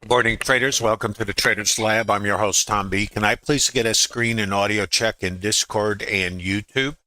Good morning, traders. Welcome to the Traders Lab. I'm your host, Tom B. Can I please get a screen and audio check in Discord and YouTube?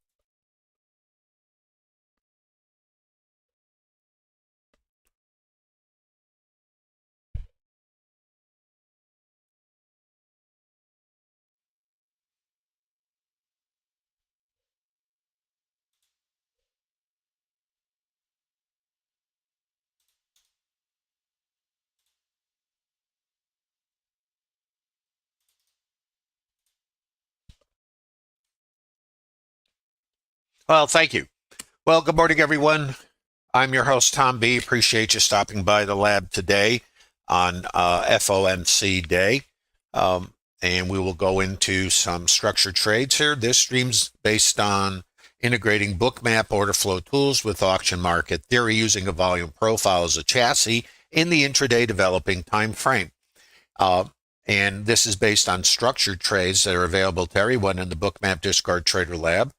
Well, thank you. Well, good morning, everyone. I'm your host, Tom B. Appreciate you stopping by the lab today on FOMC Day. And we will go into some structured trades here. This stream's based on integrating Bookmap order flow tools with auction market theory using a volume profile as a chassis in the intraday developing time frame. And this is based on structured trades that are available to everyone in the Bookmap Discard Trader Lab,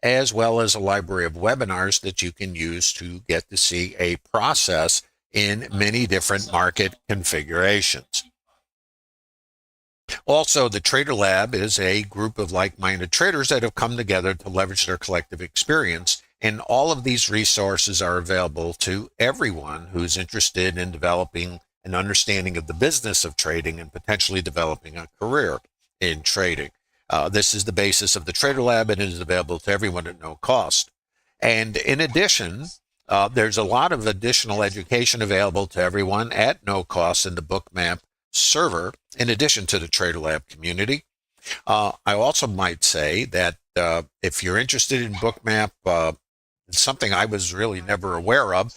as well as a library of webinars that you can use to get to see a process in many different market configurations. Also, the Trader Lab is a group of like-minded traders that have come together to leverage their collective experience, and all of these resources are available to everyone who's interested in developing an understanding of the business of trading and potentially developing a career in trading. This is the basis of the Trader Lab, and it is available to everyone at no cost. And in addition, there's a lot of additional education available to everyone at no cost in the Bookmap server, in addition to the Trader Lab community. I also might say that if you're interested in Bookmap, it's something I was really never aware of,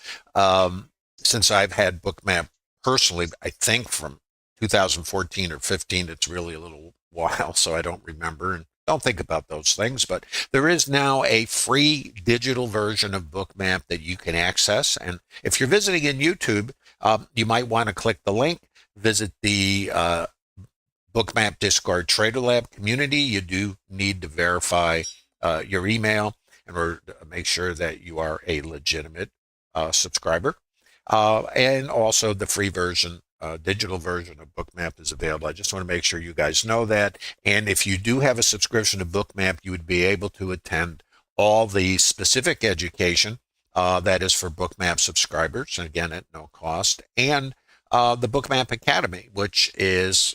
since I've had Bookmap personally, I think from 2014 or 15. It's really a little while, so I don't remember and don't think about those things. But there is now a free digital version of Bookmap that you can access. And if you're visiting in YouTube, you might want to click the link, visit the Bookmap Discard Trader Lab community. You do need to verify your email in order to make sure that you are a legitimate subscriber. And also the free version, digital version of Bookmap is available. I just want to make sure you guys know that. And if you do have a subscription to Bookmap, you would be able to attend all the specific education that is for Bookmap subscribers, and again, at no cost, and the Bookmap Academy, which is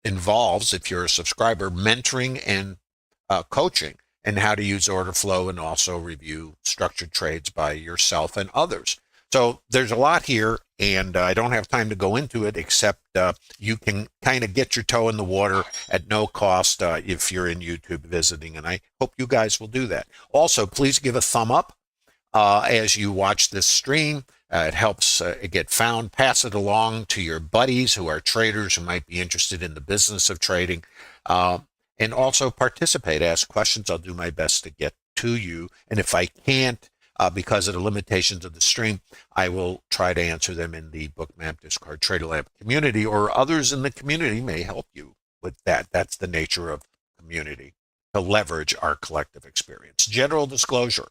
involves, if you're a subscriber, mentoring and coaching and how to use order flow and also review structured trades by yourself and others. So there's a lot here, and I don't have time to go into it, except you can kind of get your toe in the water at no cost if you're in YouTube visiting, and I hope you guys will do that. Also, please give a thumb up as you watch this stream. It helps it get found. Pass it along to your buddies who are traders who might be interested in the business of trading, and also participate. Ask questions. I'll do my best to get to you, and if I can't, because of the limitations of the stream, I will try to answer them in the Bookmap Discard Trader Lab community, or others in the community may help you with that. That's the nature of community, to leverage our collective experience. General disclosure.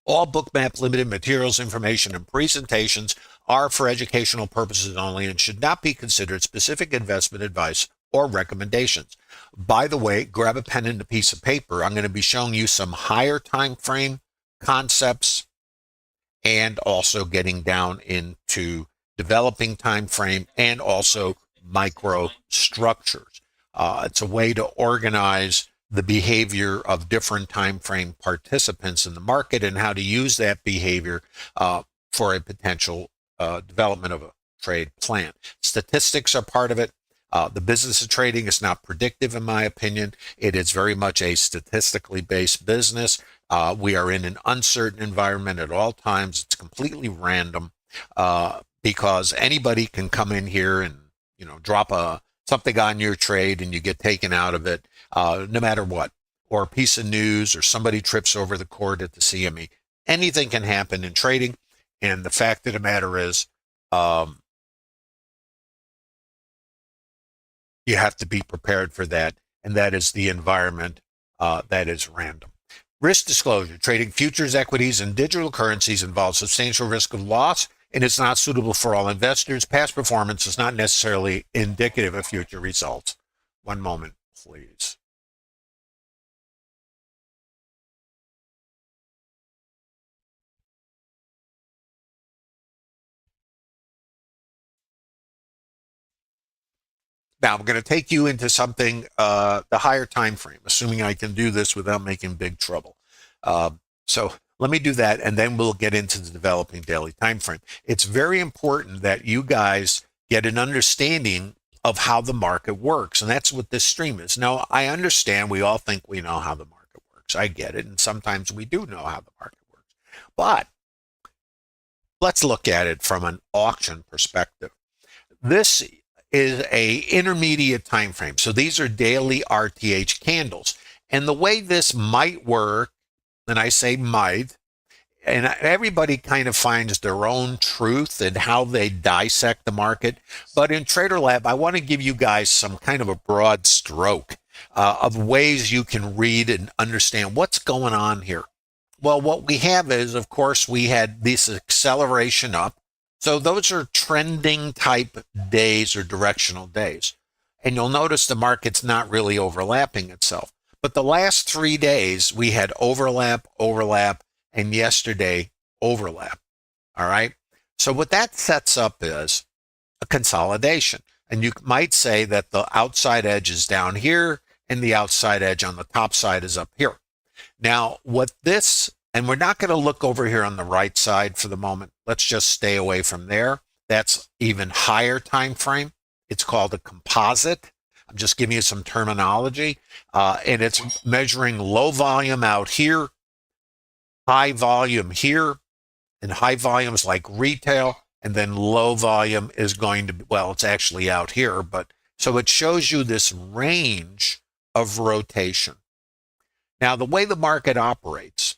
All Bookmap Limited materials, information, and presentations are for educational purposes only and should not be considered specific investment advice or recommendations. By the way, grab a pen and a piece of paper. I'm going to be showing you some higher time frame concepts and also getting down into developing time frame and also micro structures. It's a way to organize the behavior of different time frame participants in the market and how to use that behavior for a potential development of a trade plan. Statistics are part of it. The business of trading is not predictive, in my opinion. It is very much a statistically based business. We are in an uncertain environment at all times. It's completely random because anybody can come in here and drop something on your trade and you get taken out of it, no matter what, or a piece of news, or somebody trips over the cord at the CME. Anything can happen in trading, and the fact of the matter is, you have to be prepared for that, and that is the environment that is random. Risk disclosure. Trading futures, equities, and digital currencies involves substantial risk of loss and it's not suitable for all investors. Past performance is not necessarily indicative of future results. One moment, please. Now I'm going to take you into something, the higher time frame, assuming I can do this without making big trouble. So let me do that, and then we'll get into the developing daily time frame. It's very important that you guys get an understanding of how the market works, and that's what this stream is. Now, I understand we all think we know how the market works. I get it, and sometimes we do know how the market works. But let's look at it from an auction perspective. This is a intermediate time frame. So these are daily RTH candles. And the way this might work, and I say might, and everybody kind of finds their own truth in how they dissect the market. But in Trader Lab, I want to give you guys some kind of a broad stroke of ways you can read and understand what's going on here. Well, what we have is, of course, we had this acceleration up. So those are trending type days or directional days. And you'll notice the market's not really overlapping itself. But the last 3 days, we had overlap, and yesterday overlap. All right. So what that sets up is a consolidation. And you might say that the outside edge is down here and the outside edge on the top side is up here. Now, what this, and we're not going to look over here on the right side for the moment. Let's just stay away from there. That's even higher time frame. It's called a composite. I'm just giving you some terminology. And it's measuring low volume out here, high volume here, and high volumes like retail, and then low volume is going to be, well, it's actually out here, but so it shows you this range of rotation. Now, the way the market operates,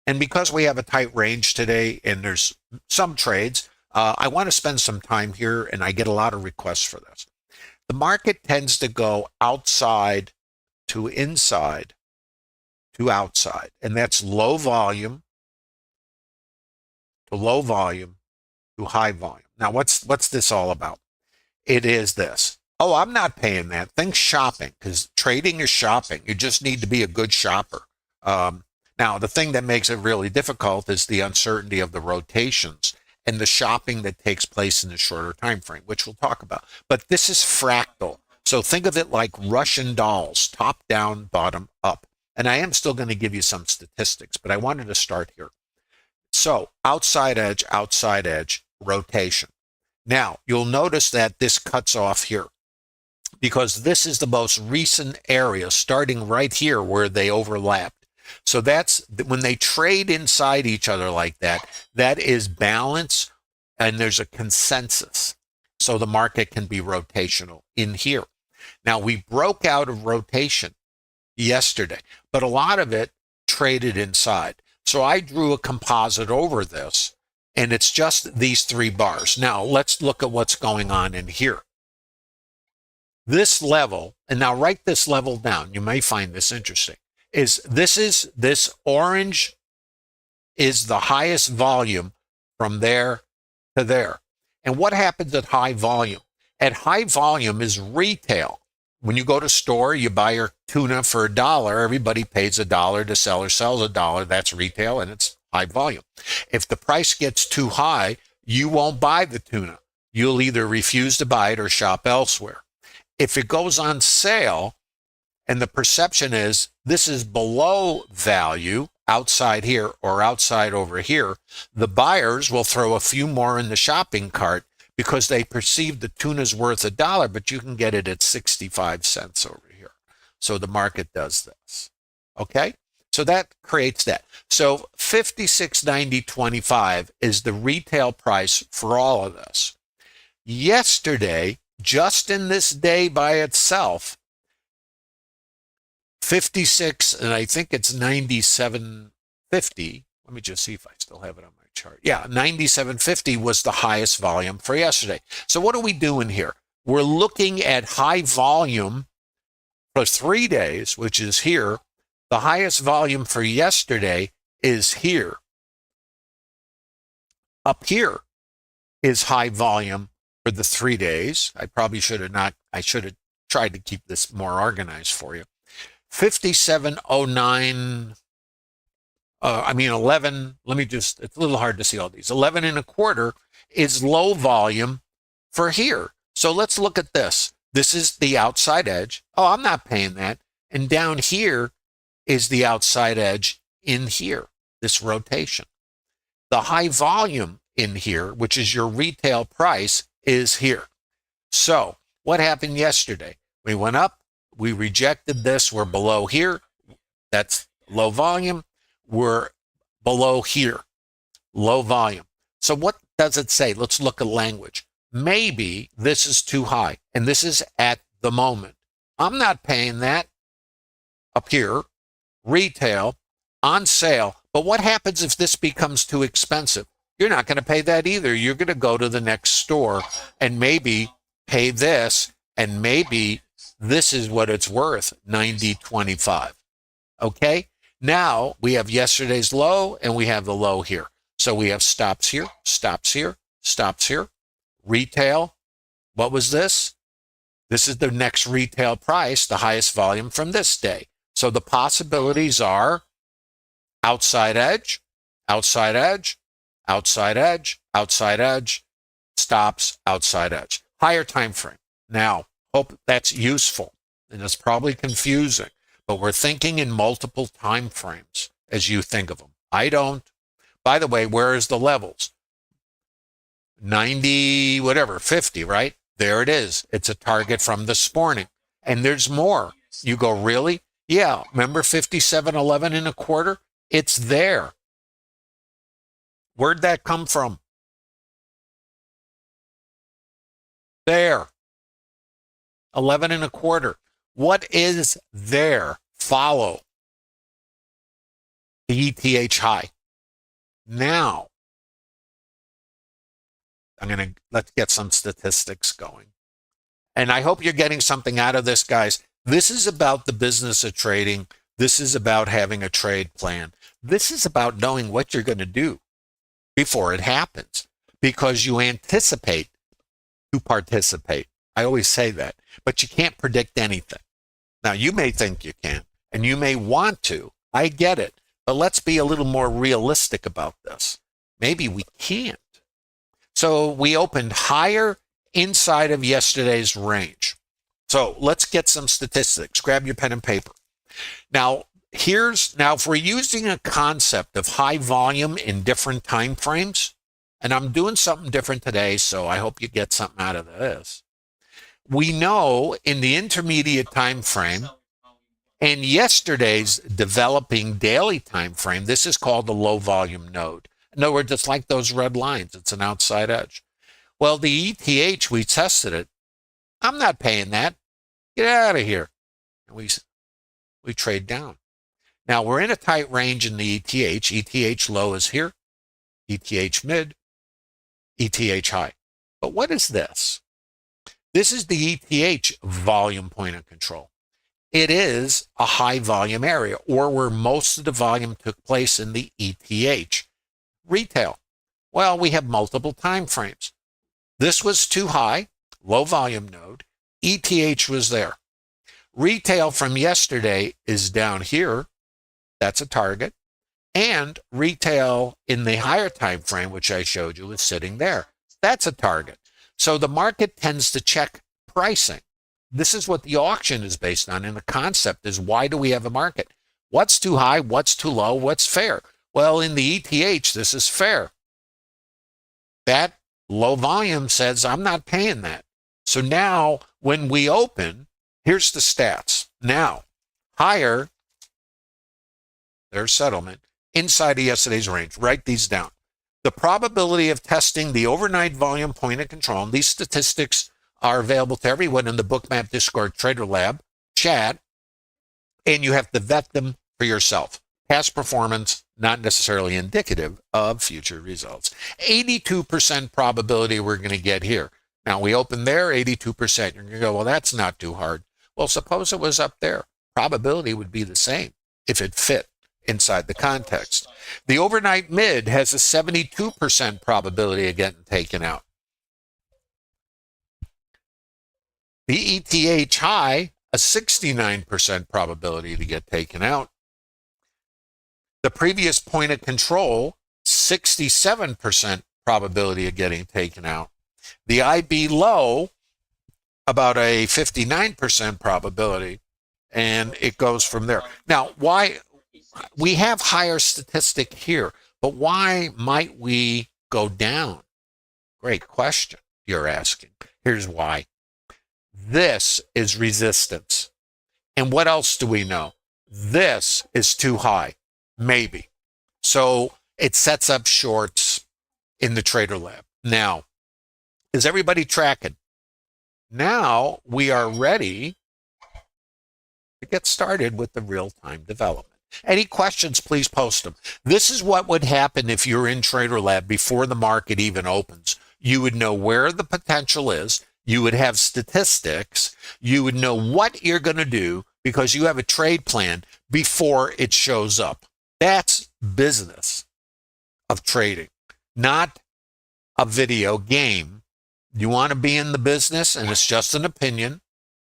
and because we have a tight range today and there's some trades, I want to spend some time here, and I get a lot of requests for this. The market tends to go outside to inside to outside, and that's low volume to low volume to high volume. Now, what's this all about? It is this. Oh, I'm not paying that. Think shopping, because trading is shopping. You just need to be a good shopper. Now, the thing that makes it really difficult is the uncertainty of the rotations and the shopping that takes place in the shorter time frame, which we'll talk about. But this is fractal. So think of it like Russian dolls, top down, bottom up. And I am still going to give you some statistics, but I wanted to start here. So outside edge, rotation. Now, you'll notice that this cuts off here because this is the most recent area starting right here where they overlapped. So that's when they trade inside each other like that, that is balance and there's a consensus. So the market can be rotational in here. Now, we broke out of rotation yesterday, but a lot of it traded inside. So I drew a composite over this, and it's just these 3 bars. Now, let's look at what's going on in here. This level, and now write this level down. You may find this interesting. This orange is the highest volume from there to there. And what happens at high volume? At high volume is retail. When you go to store, you buy your tuna for $1. Everybody pays $1. The seller sells $1. That's retail, and it's high volume. If the price gets too high, you won't buy the tuna. You'll either refuse to buy it or shop elsewhere. If it goes on sale, and the perception is this is below value outside here or outside over here, the buyers will throw a few more in the shopping cart because they perceive the tuna's worth $1, but you can get it at 65 cents over here. So the market does this. Okay? So that creates that. So 56.90.25 is the retail price for all of this. Yesterday, just in this day by itself, 56, and I think it's 97.50. Let me just see if I still have it on my chart. Yeah, 97.50 was the highest volume for yesterday. So what are we doing here? We're looking at high volume for 3 days, which is here. The highest volume for yesterday is here. Up here. is high volume for the 3 days. I probably should have not, I should have tried to keep this more organized for you. 5709, 11, let me just, it's a little hard to see all these. 11 and a quarter is low volume for here. So let's look at this. This is the outside edge. Oh, I'm not paying that. And down here is the outside edge in here, this rotation. The high volume in here, which is your retail price, is here. So what happened yesterday? We went up, we rejected this, we're below here. That's low volume. We're below here, low volume. So what does it say? Let's look at language. Maybe this is too high, and this is at the moment. I'm not paying that up here, retail, on sale. But what happens if this becomes too expensive? You're not going to pay that either. You're going to go to the next store and maybe pay this, and maybe this is what it's worth, $90.25. Okay? Now we have yesterday's low and we have the low here. So we have stops here, stops here, stops here. Retail, what was this? This is the next retail price, the highest volume from this day. So the possibilities are outside edge, outside edge, outside edge, outside edge, stops, outside edge. Higher time frame. Now, hope that's useful, and it's probably confusing, but we're thinking in multiple time frames as you think of them. I don't. By the way, where is the levels? 90, whatever, 50, right? There it is. It's a target from this morning. And there's more. You go, really? Yeah. Remember 57.11 and a quarter? It's there. Where'd that come from? There. 11 and a quarter. What is there? Follow the ETH high. Now, let's get some statistics going. And I hope you're getting something out of this, guys. This is about the business of trading. This is about having a trade plan. This is about knowing what you're going to do before it happens, because you anticipate to participate. I always say that, but you can't predict anything. Now, you may think you can, and you may want to. I get it. But let's be a little more realistic about this. Maybe we can't. So we opened higher inside of yesterday's range. So let's get some statistics. Grab your pen and paper. Now, if we're using a concept of high volume in different time frames, and I'm doing something different today, so I hope you get something out of this. We know in the intermediate time frame and yesterday's developing daily time frame, this is called the low volume node. In other words, it's like those red lines. It's an outside edge. Well, the ETH, we tested it. I'm not paying that. Get out of here. And we trade down. Now, we're in a tight range in the ETH. ETH low is here. ETH mid. ETH high. But what is this? This is the ETH volume point of control. It is a high volume area, or where most of the volume took place in the ETH. Retail. Well, we have multiple time frames. This was too high, low volume node. ETH was there. Retail from yesterday is down here. That's a target. And retail in the higher time frame, which I showed you, is sitting there. That's a target. So the market tends to check pricing. This is what the auction is based on. And the concept is, why do we have a market? What's too high? What's too low? What's fair? Well, in the ETH, this is fair. That low volume says, I'm not paying that. So now when we open, here's the stats. Now, higher, there's settlement, inside of yesterday's range. Write these down. The probability of testing the overnight volume point of control, and these statistics are available to everyone in the Bookmap Discord Trader Lab chat, and you have to vet them for yourself. Past performance, not necessarily indicative of future results. 82% probability we're going to get here. Now, we open there, 82%. You're going to go, well, that's not too hard. Well, suppose it was up there. Probability would be the same if it fit inside the context. The overnight mid has a 72% probability of getting taken out. The ETH high, a 69% probability to get taken out. The previous point of control, 67% probability of getting taken out. The IB low, about a 59% probability, and it goes from there. Now, why we have higher statistic here, but why might we go down? Great question you're asking. Here's why. This is resistance. And what else do we know? This is too high, maybe. So it sets up shorts in the trader lab. Now, is everybody tracking? Now we are ready to get started with the real-time development. Any questions, please post them. This is what would happen if you're in Trader Lab before the market even opens. You would know where the potential is. You would have statistics. You would know what you're going to do because you have a trade plan before it shows up. That's business of trading, not a video game. You want to be in the business, and it's just an opinion.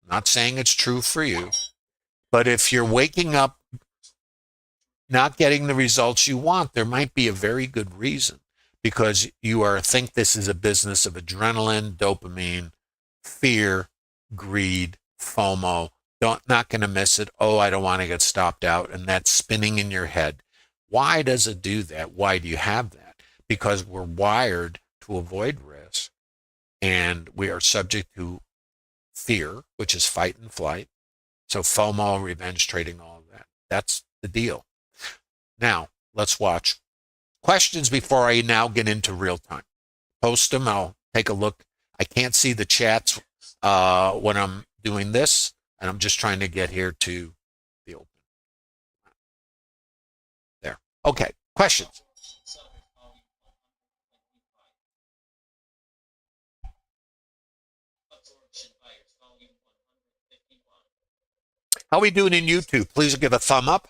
I'm not saying it's true for you. But if you're waking up not getting the results you want, there might be a very good reason, because you think this is a business of adrenaline, dopamine, fear, greed, FOMO. Not going to miss it. Oh, I don't want to get stopped out. And that's spinning in your head. Why does it do that? Why do you have that? Because we're wired to avoid risk, and we are subject to fear, which is fight and flight. So FOMO, revenge trading, all of that. That's the deal. Now, let's watch. Questions before I now get into real time. Post them. I'll take a look. I can't see the chats when I'm doing this, and I'm just trying to get here to the open. There. Okay. Questions? How are we doing in YouTube? Please give a thumb up.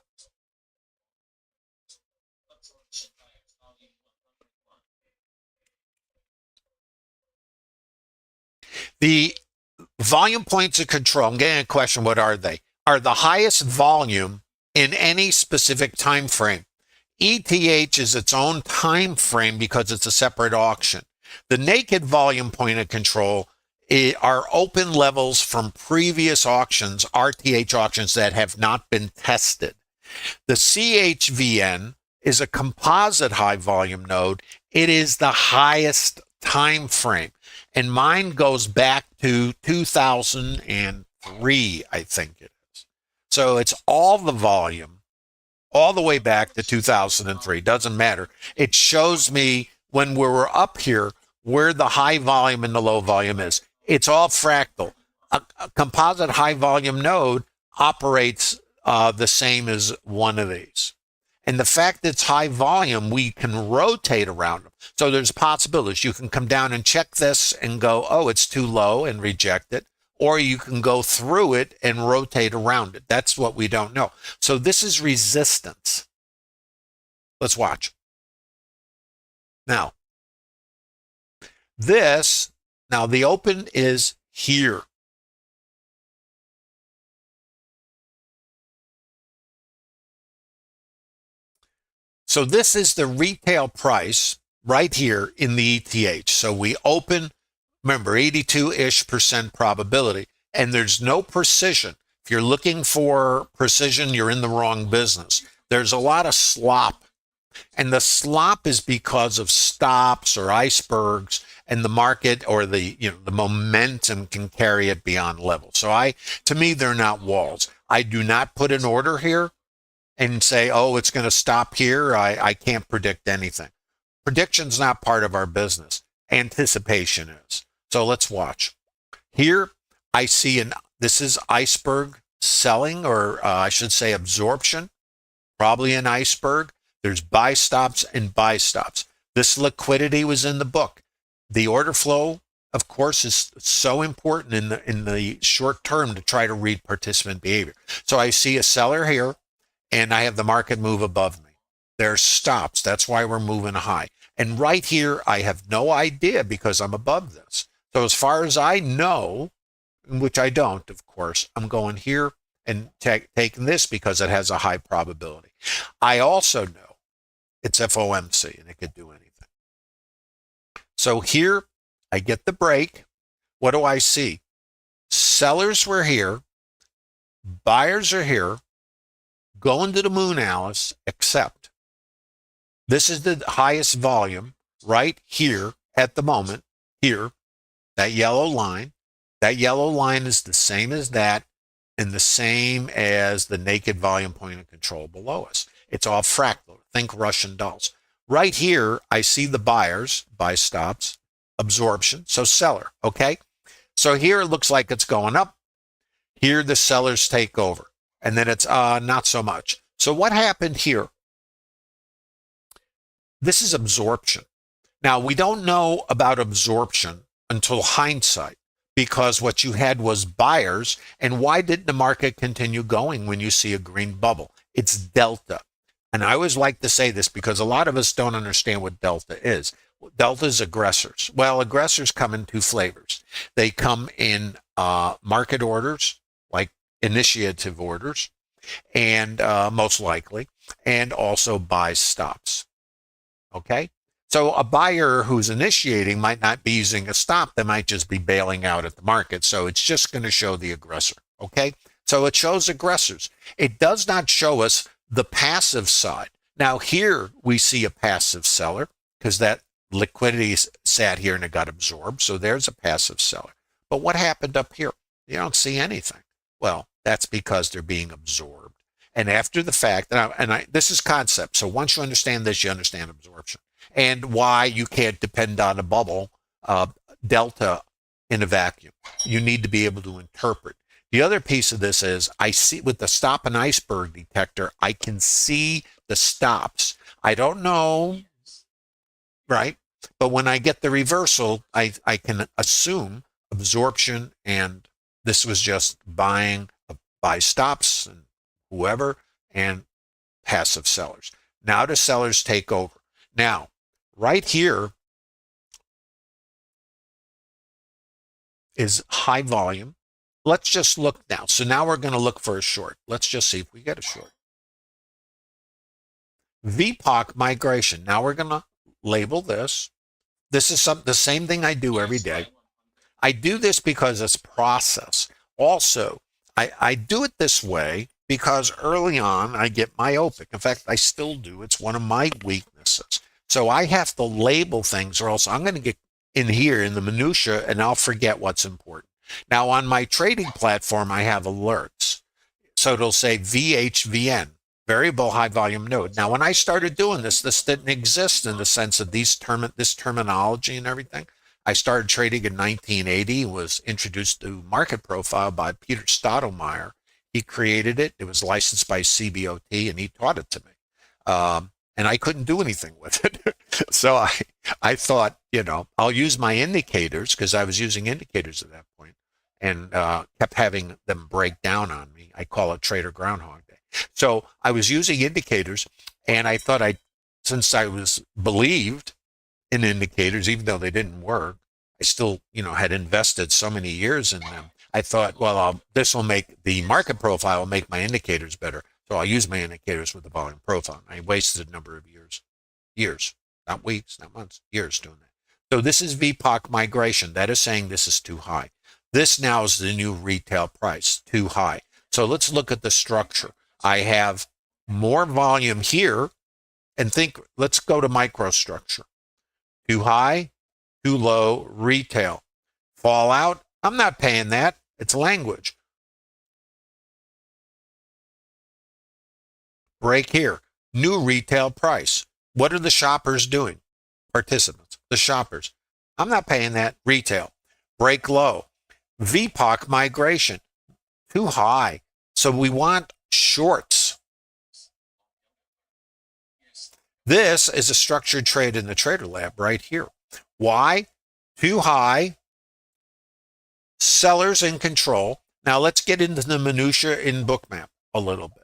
The volume points of control, I'm getting a question, what are they? Are the highest volume in any specific time frame. ETH is its own time frame because it's a separate auction. The naked volume point of control are open levels from previous auctions, RTH auctions that have not been tested. The CHVN is a composite high volume node. It is the highest time frame. And mine goes back to 2003, I think it is. So it's all the volume, all the way back to 2003. Doesn't matter. It shows me when we were up here where the high volume and the low volume is. It's all fractal. A composite high volume node operates the same as one of these. And the fact that it's high volume, we can rotate around them. So there's possibilities. You can come down and check this and go, oh, it's too low, and reject it. Or you can go through it and rotate around it. That's what we don't know. So this is resistance. Let's watch. Now, the open is here. So this is the retail price right here in the ETH. So we open, remember, 82-ish% probability, and there's no precision. If you're looking for precision, you're in the wrong business. There's a lot of slop, and the slop is because of stops or icebergs, and the market or the momentum can carry it beyond level. So to me, they're not walls. I do not put an order here and say, oh, it's going to stop here. I can't predict anything. Prediction's not part of our business. Anticipation is. So let's watch. Here, I see this is iceberg selling, or I should say absorption, probably an iceberg. There's buy stops and buy stops. This liquidity was in the book. The order flow, of course, is so important in the short term to try to read participant behavior. So I see a seller here, and I have the market move above me. There's stops. That's why we're moving high. And right here, I have no idea because I'm above this. So as far as I know, which I don't, of course, I'm going here and taking this because it has a high probability. I also know it's FOMC and it could do anything. So here I get the break. What do I see? Sellers were here. Buyers are here. Going to the moon, Alice, except this is the highest volume right here at the moment. Here, that yellow line. That yellow line is the same as that and the same as the naked volume point of control below us. It's all fractal. Think Russian dolls. Right here, I see the buyers, buy stops, absorption, so seller, okay? So here it looks like it's going up. Here the sellers take over. And then it's not so much. So what happened here? This is absorption. Now, we don't know about absorption until hindsight, because what you had was buyers. And why didn't the market continue going when you see a green bubble? It's delta. And I always like to say this because a lot of us don't understand what delta is. Delta is aggressors. Well, aggressors come in two flavors. They come in market orders, like initiative orders, and most likely, and also buy stops. Okay? So a buyer who's initiating might not be using a stop. They might just be bailing out at the market. So it's just going to show the aggressor. Okay? So it shows aggressors. It does not show us the passive side. Now here we see a passive seller because that liquidity sat here and it got absorbed. So there's a passive seller. But what happened up here? You don't see anything. Well, that's because they're being absorbed. And after the fact, this is concept. So once you understand this, you understand absorption and why you can't depend on a bubble, delta in a vacuum. You need to be able to interpret. The other piece of this is I see with the stop and iceberg detector, I can see the stops. I don't know, right? But when I get the reversal, I can assume absorption, and this was just buy stops and whoever, and passive sellers. Now the sellers take over. Now, right here is high volume. Let's just look now. So now we're going to look for a short. Let's just see if we get a short. VPOC migration. Now we're going to label this. This is the same thing I do every day. I do this because it's process. Also, I do it this way because early on I get myopic. In fact, I still do. It's one of my weaknesses. So I have to label things or else I'm going to get in here in the minutia and I'll forget what's important. Now on my trading platform, I have alerts. So it'll say VHVN, variable high volume node. Now, when I started doing this didn't exist in the sense of this terminology and everything. I started trading in 1980, was introduced to Market Profile by Peter Stottlemyre. He created it. It was licensed by CBOT, and he taught it to me. And I couldn't do anything with it. So I thought, I'll use my indicators because I was using indicators at that point and kept having them break down on me. I call it Trader Groundhog Day. So I was using indicators, and I thought since I was believed in indicators, even though they didn't work, I still, had invested so many years in them. I thought, well, this will make the market profile will make my indicators better. So I'll use my indicators with the volume profile. I wasted a number of years, not weeks, not months, years doing that. So this is VPOC migration. That is saying this is too high. This now is the new retail price, too high. So let's look at the structure. I have more volume here, and let's go to microstructure. Too high, too low, retail. Fallout, I'm not paying that. It's language. Break here. New retail price. What are the shoppers doing? Participants, the shoppers. I'm not paying that. Retail. Break low. VPOC migration. Too high. So we want shorts. This is a structured trade in the Trader Lab right here. Why? Too high. Sellers in control. Now let's get into the minutia in Bookmap a little bit.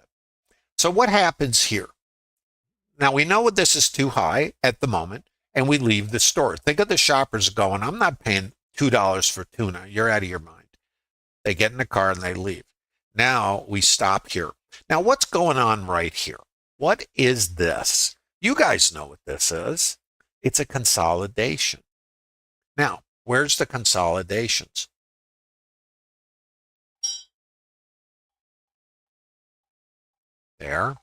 So what happens here? Now we know this is too high at the moment, and we leave the store. Think of the shoppers going, I'm not paying $2 for tuna. You're out of your mind. They get in the car and they leave. Now we stop here. Now what's going on right here? What is this? You guys know what this is. It's a consolidation. Now, where's the consolidations? There.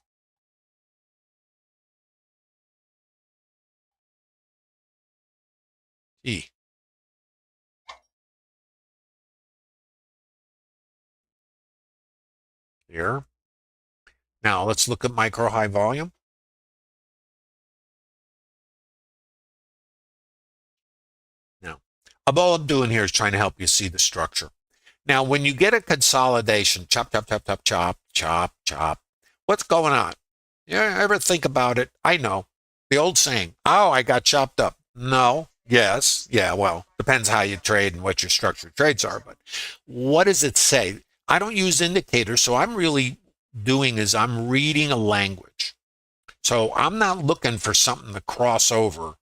E. Here. Now let's look at micro high volume. Now, all I'm doing here is trying to help you see the structure. Now, when you get a consolidation, chop, chop, chop, chop, chop, chop, chop, what's going on? You ever think about it? I know. The old saying, oh, I got chopped up. No. Yes. Yeah, well, depends how you trade and what your structured trades are. But what does it say? I don't use indicators, so I'm really doing is I'm reading a language. So I'm not looking for something to cross over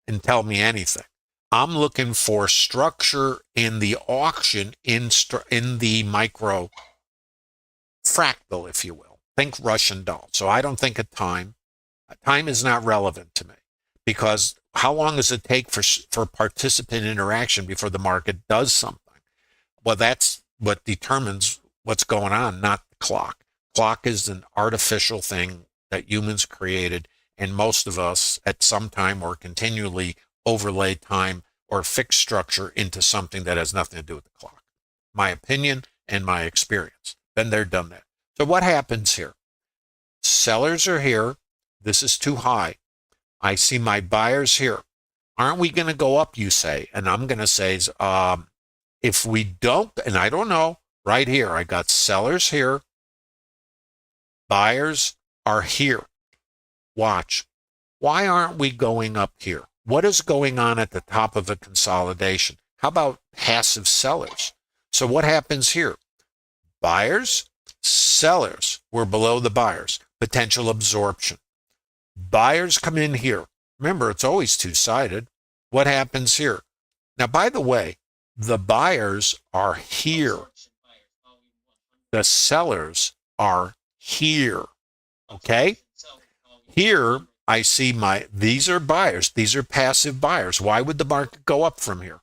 and tell me anything. I'm looking for structure in the auction in the micro fractal, if you will. Think Russian doll. So I don't think of time. Time is not relevant to me because how long does it take for participant interaction before the market does something? Well, that's what determines what's going on, not the clock. Clock is an artificial thing that humans created, and most of us at some time or continually overlay time or fixed structure into something that has nothing to do with the clock. My opinion and my experience. Been there, done that. So what happens here? Sellers are here. This is too high. I see my buyers here. Aren't we going to go up, you say? And I'm going to say, if we don't, and I don't know, right here, I got sellers here. Buyers are here. Watch. Why aren't we going up here? What is going on at the top of a consolidation? How about passive sellers? So what happens here? Buyers, sellers, we're below the buyers. Potential absorption. Buyers come in here. Remember, it's always two-sided. What happens here? Now, by the way, the buyers are here. The sellers are here. Okay? Here, I see these are buyers. These are passive buyers. Why would the market go up from here?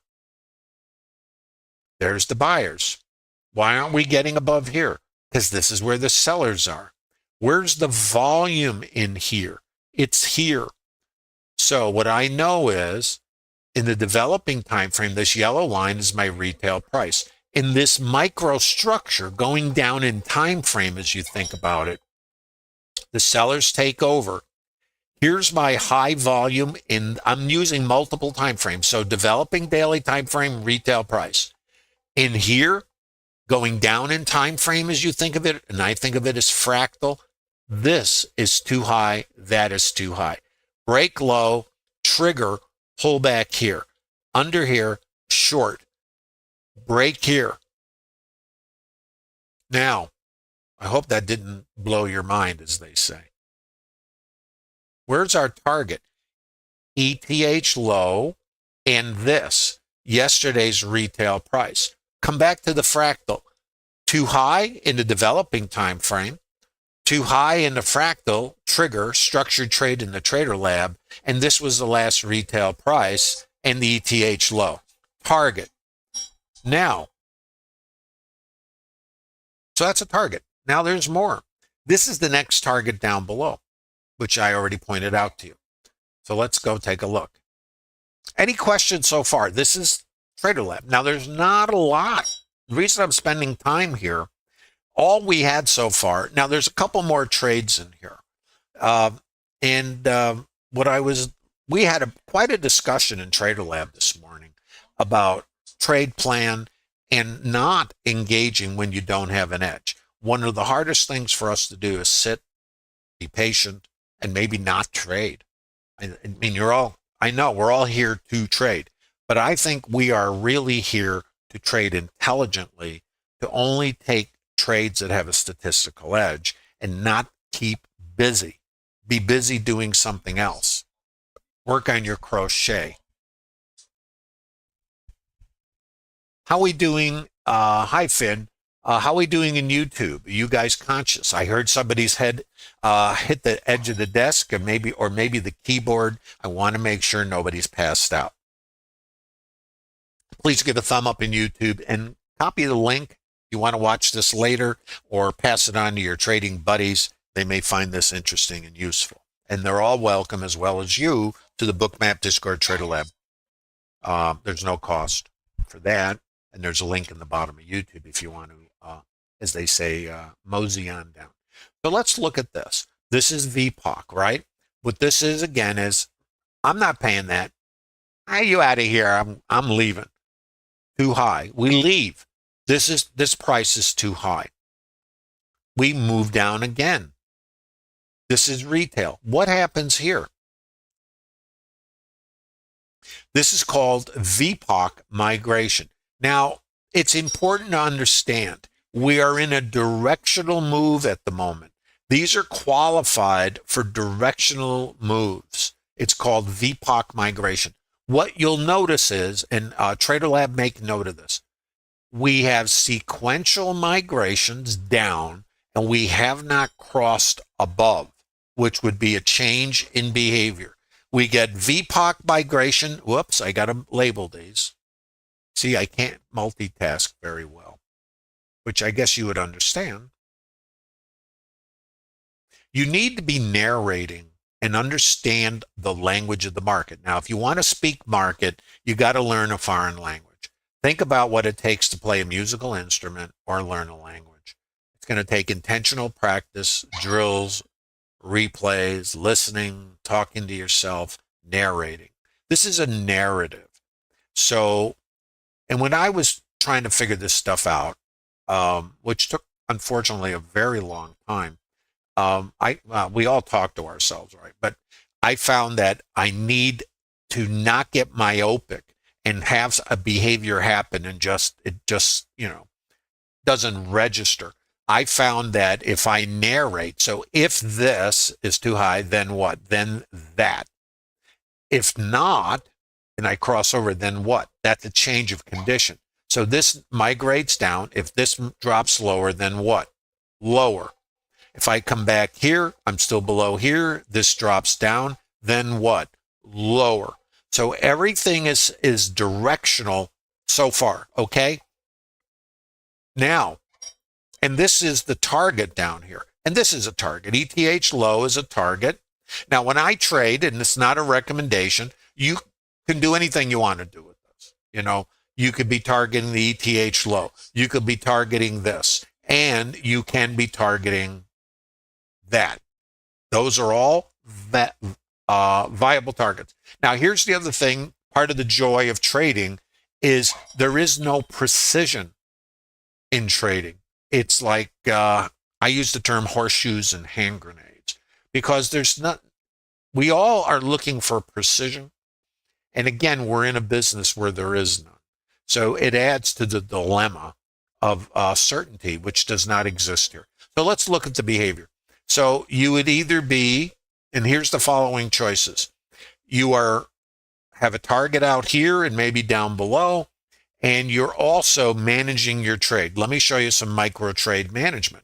There's the buyers. Why aren't we getting above here? Because this is where the sellers are. Where's the volume in here? It's here. So what I know is in the developing time frame, this yellow line is my retail price. In this microstructure going down in time frame, as you think about it, the sellers take over. Here's my high volume I'm using multiple time frames. So developing daily time frame, retail price. In here, going down in time frame as you think of it, and I think of it as fractal, this is too high, that is too high. Break low, trigger, pull back here. Under here, short. Break here. Now, I hope that didn't blow your mind, as they say. Where's our target? ETH low and this, yesterday's retail price. Come back to the fractal. Too high in the developing time frame, too high in the fractal, trigger, structured trade in the trader lab, and this was the last retail price and the ETH low. Target. Now, so that's a target. Now there's more. This is the next target down below, which I already pointed out to you. So let's go take a look. Any questions so far? This is Trader Lab. Now there's not a lot. The reason I'm spending time here, all we had so far, now there's a couple more trades in here. We had quite a discussion in Trader Lab this morning about trade plan and not engaging when you don't have an edge. One of the hardest things for us to do is sit, be patient, and maybe not trade. I mean, I know we're all here to trade, but I think we are really here to trade intelligently, to only take trades that have a statistical edge and not keep busy. Be busy doing something else. Work on your crochet. How we doing? Hi, Finn. How are we doing in YouTube? Are you guys conscious? I heard somebody's head hit the edge of the desk, or maybe the keyboard. I want to make sure nobody's passed out. Please give a thumb up in YouTube and copy the link if you want to watch this later, or pass it on to your trading buddies. They may find this interesting and useful. And they're all welcome, as well as you, to the Bookmap Discord Trader Lab. There's no cost for that. And there's a link in the bottom of YouTube if you want to, as they say, mosey on down. So let's look at this. This is VPOC, right? What this is, again, is I'm not paying that. Are you out of here? I'm leaving. Too high. We leave. This price is too high. We move down again. This is retail. What happens here? This is called VPOC migration. Now, it's important to understand we are in a directional move at the moment. These are qualified for directional moves. It's called VPOC migration. What you'll notice is, and Trader Lab, make note of this, we have sequential migrations down, and we have not crossed above, which would be a change in behavior. We get VPOC migration. Whoops, I got to label these. See, I can't multitask very well, which I guess you would understand. You need to be narrating and understand the language of the market. Now, if you want to speak market, you got to learn a foreign language. Think about what it takes to play a musical instrument or learn a language. It's going to take intentional practice, drills, replays, listening, talking to yourself, narrating. This is a narrative. So, and when I was trying to figure this stuff out, which took, unfortunately, a very long time, we all talk to ourselves, right? But I found that I need to not get myopic and have a behavior happen and it just doesn't register. I found that if I narrate, so if this is too high, then what? Then that. If not, and I cross over, then what? That's a change of condition. So this migrates down. If this drops lower, then what? Lower. If I come back here, I'm still below here. This drops down, then what? Lower. So everything is directional so far, okay? Now, and this is the target down here. And this is a target. ETH low is a target. Now, when I trade, and it's not a recommendation, you can do anything you want to do with this. You could be targeting the ETH low. You could be targeting this. And you can be targeting that. Those are all viable targets. Now, here's the other thing. Part of the joy of trading is there is no precision in trading. It's like, I use the term horseshoes and hand grenades, because we all are looking for precision. And again, we're in a business where there is none. So it adds to the dilemma of certainty, which does not exist here. So let's look at the behavior. So you would either be, and here's the following choices. You have a target out here and maybe down below, and you're also managing your trade. Let me show you some micro trade management.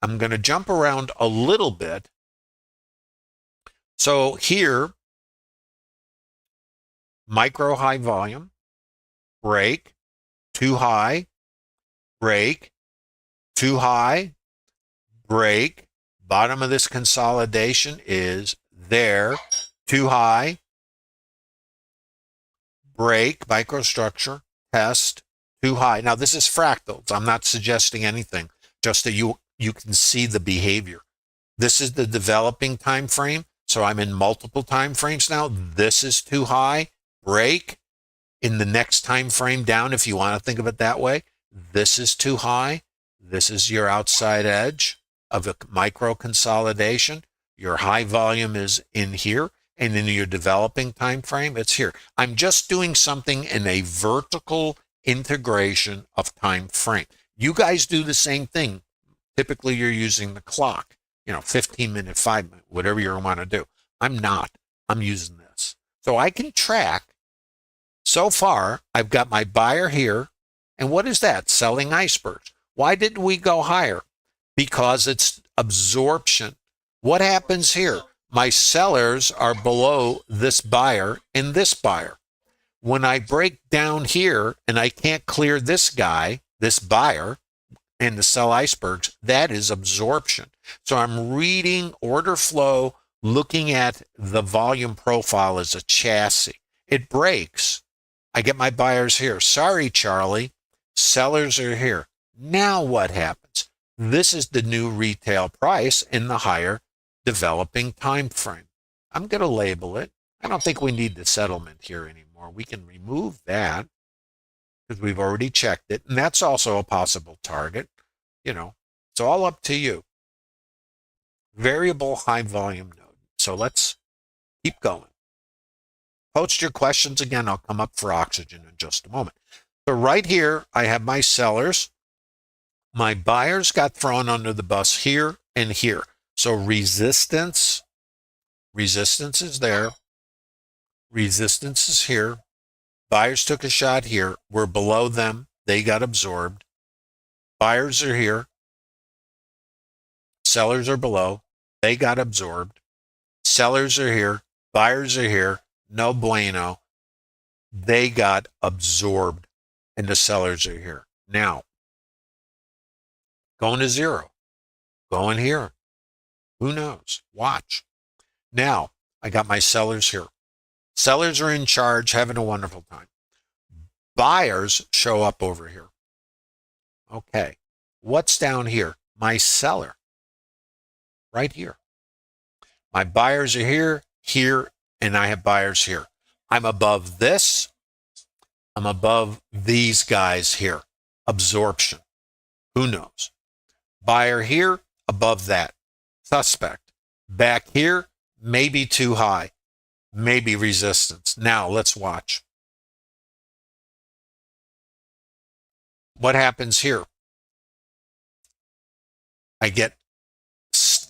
I'm going to jump around a little bit. So here, micro high volume, break, too high, break, too high, break. Bottom of this consolidation is there, too high, break, microstructure, test, too high. Now, this is fractals. I'm not suggesting anything, just that you can see the behavior. This is the developing time frame, so I'm in multiple time frames now. This is too high, break. In the next time frame down, if you want to think of it that way, this is too high. This is your outside edge of a micro consolidation. Your high volume is in here, and in your developing time frame, it's here. I'm just doing something in a vertical integration of time frame. You guys do the same thing. Typically, you're using the clock, 15-minute, 5-minute, whatever you want to do. I'm not. I'm using this. So I can track. So far, I've got my buyer here, and what is that? Selling icebergs. Why didn't we go higher? Because it's absorption. What happens here? My sellers are below this buyer and this buyer. When I break down here and I can't clear this guy, this buyer, and to sell icebergs, that is absorption. So I'm reading order flow, looking at the volume profile as a chassis. It breaks. I get my buyers here. Sorry, Charlie. Sellers are here. Now what happens? This is the new retail price in the higher developing time frame. I'm going to label it. I don't think we need the settlement here anymore. We can remove that because we've already checked it. And that's also a possible target. You know, it's all up to you. Variable high volume node. So let's keep going. Post your questions again. I'll come up for oxygen in just a moment. So right here, I have my sellers. My buyers got thrown under the bus here and here. So resistance is there. Resistance is here. Buyers took a shot here. We're below them. They got absorbed. Buyers are here. Sellers are below. They got absorbed. Sellers are here. Buyers are here. No bueno. They got absorbed. And the sellers are here. Now, going to zero. Going here. Who knows? Watch. Now, I got my sellers here. Sellers are in charge, having a wonderful time. Buyers show up over here. Okay. What's down here? My seller. Right here. My buyers are here, here, and I have buyers here. I'm above this. I'm above these guys here. Absorption. Who knows? Buyer here, above that. Suspect. Back here, maybe too high. Maybe resistance. Now, let's watch. What happens here? I get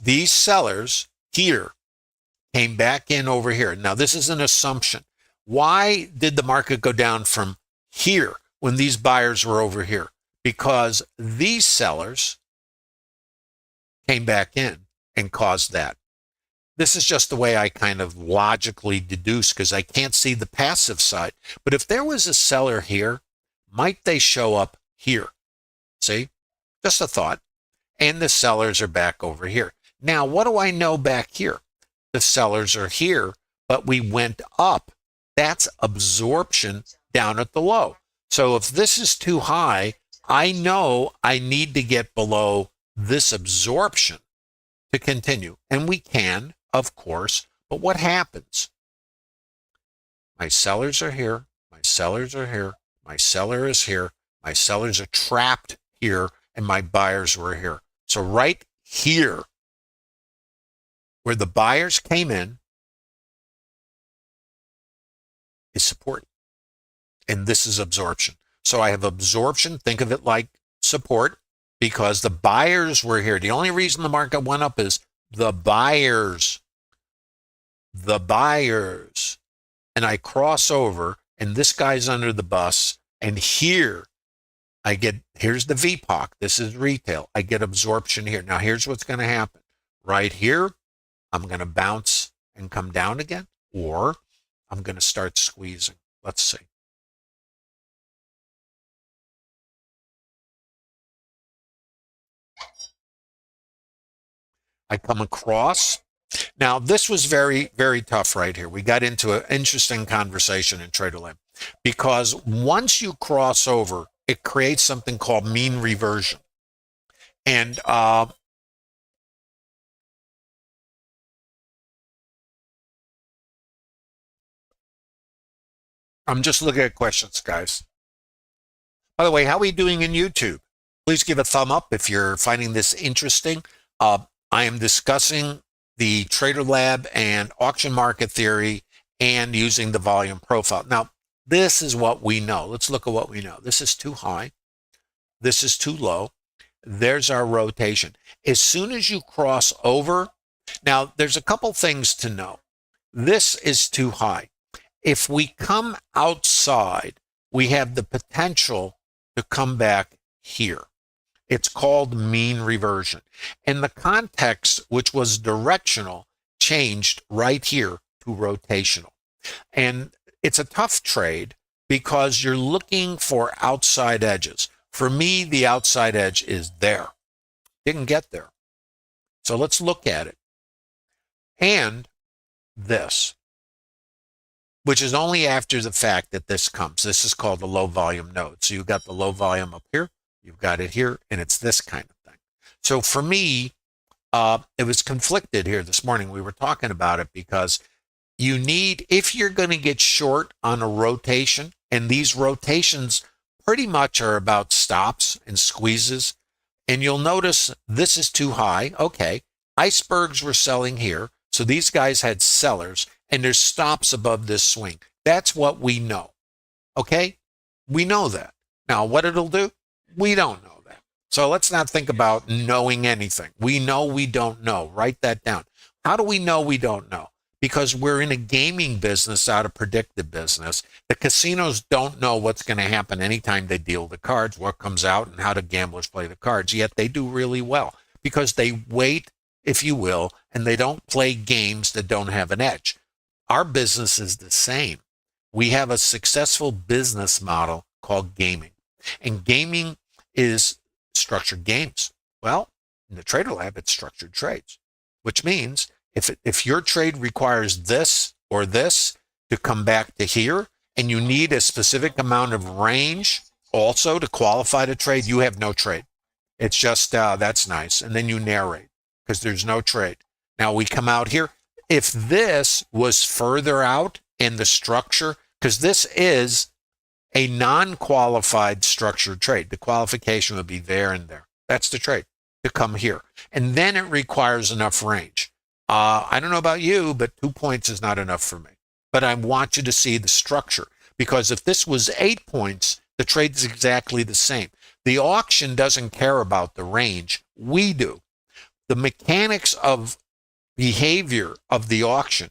these sellers here came back in over here. Now, this is an assumption. Why did the market go down from here when these buyers were over here? Because these sellers came back in and caused that. This is just the way I kind of logically deduce because I can't see the passive side. But if there was a seller here, might they show up here? See? Just a thought. And the sellers are back over here. Now, what do I know back here? The sellers are here, but we went up. That's absorption down at the low. So if this is too high, I know I need to get below this absorption to continue. And we can, of course, but what happens? My sellers are here. My sellers are here. My seller is here. My sellers are trapped here, and my buyers were here. So right here, where the buyers came in, is support. And this is absorption. So I have absorption. Think of it like support because the buyers were here. The only reason the market went up is the buyers. The buyers. And I cross over, and this guy's under the bus. And here, here's the VPOC. This is retail. I get absorption here. Now, here's what's going to happen. Right here, I'm going to bounce and come down again, or I'm going to start squeezing. Let's see. I come across. Now, this was very, very tough right here. We got into an interesting conversation in TraderLab because once you cross over, it creates something called mean reversion. And I'm just looking at questions, guys. By the way, how are we doing in YouTube? Please give a thumb up if you're finding this interesting. I am discussing the TraderLab and auction market theory and using the volume profile. Now, this is what we know. Let's look at what we know. This is too high. This is too low. There's our rotation. As soon as you cross over, now there's a couple things to know. This is too high. If we come outside, we have the potential to come back here. It's called mean reversion. And the context, which was directional, changed right here to rotational. And it's a tough trade because you're looking for outside edges. For me, the outside edge is there. Didn't get there. So let's look at it. And this, which is only after the fact that this comes. This is called the low volume node. So you've got the low volume up here, you've got it here, and it's this kind of thing. So for me, it was conflicted here this morning. We were talking about it because you need, if you're going to get short on a rotation, and these rotations pretty much are about stops and squeezes, and you'll notice this is too high. Okay, icebergs were selling here, so these guys had sellers, and there's stops above this swing. That's what we know. Okay, we know that. Now, what it'll do, we don't know that. So let's not think about knowing anything. We know we don't know. Write that down. How do we know we don't know? Because we're in a gaming business, not a predictive business. The casinos don't know what's going to happen anytime they deal the cards, what comes out, and how the gamblers play the cards. Yet they do really well because they wait, if you will, and they don't play games that don't have an edge. Our business is the same. We have a successful business model called gaming. And gaming is structured games. Well, in the Trader Lab, it's structured trades, which means if your trade requires this or this to come back to here, and you need a specific amount of range also to qualify the trade, you have no trade. It's just, that's nice. And then you narrate because there's no trade. Now we come out here. If this was further out in the structure, because this is a non-qualified structured trade, the qualification would be there and there. That's the trade to come here. And then it requires enough range. I don't know about you, but 2 points is not enough for me. But I want you to see the structure, because if this was 8 points, the trade is exactly the same. The auction doesn't care about the range. We do. The mechanics of behavior of the auction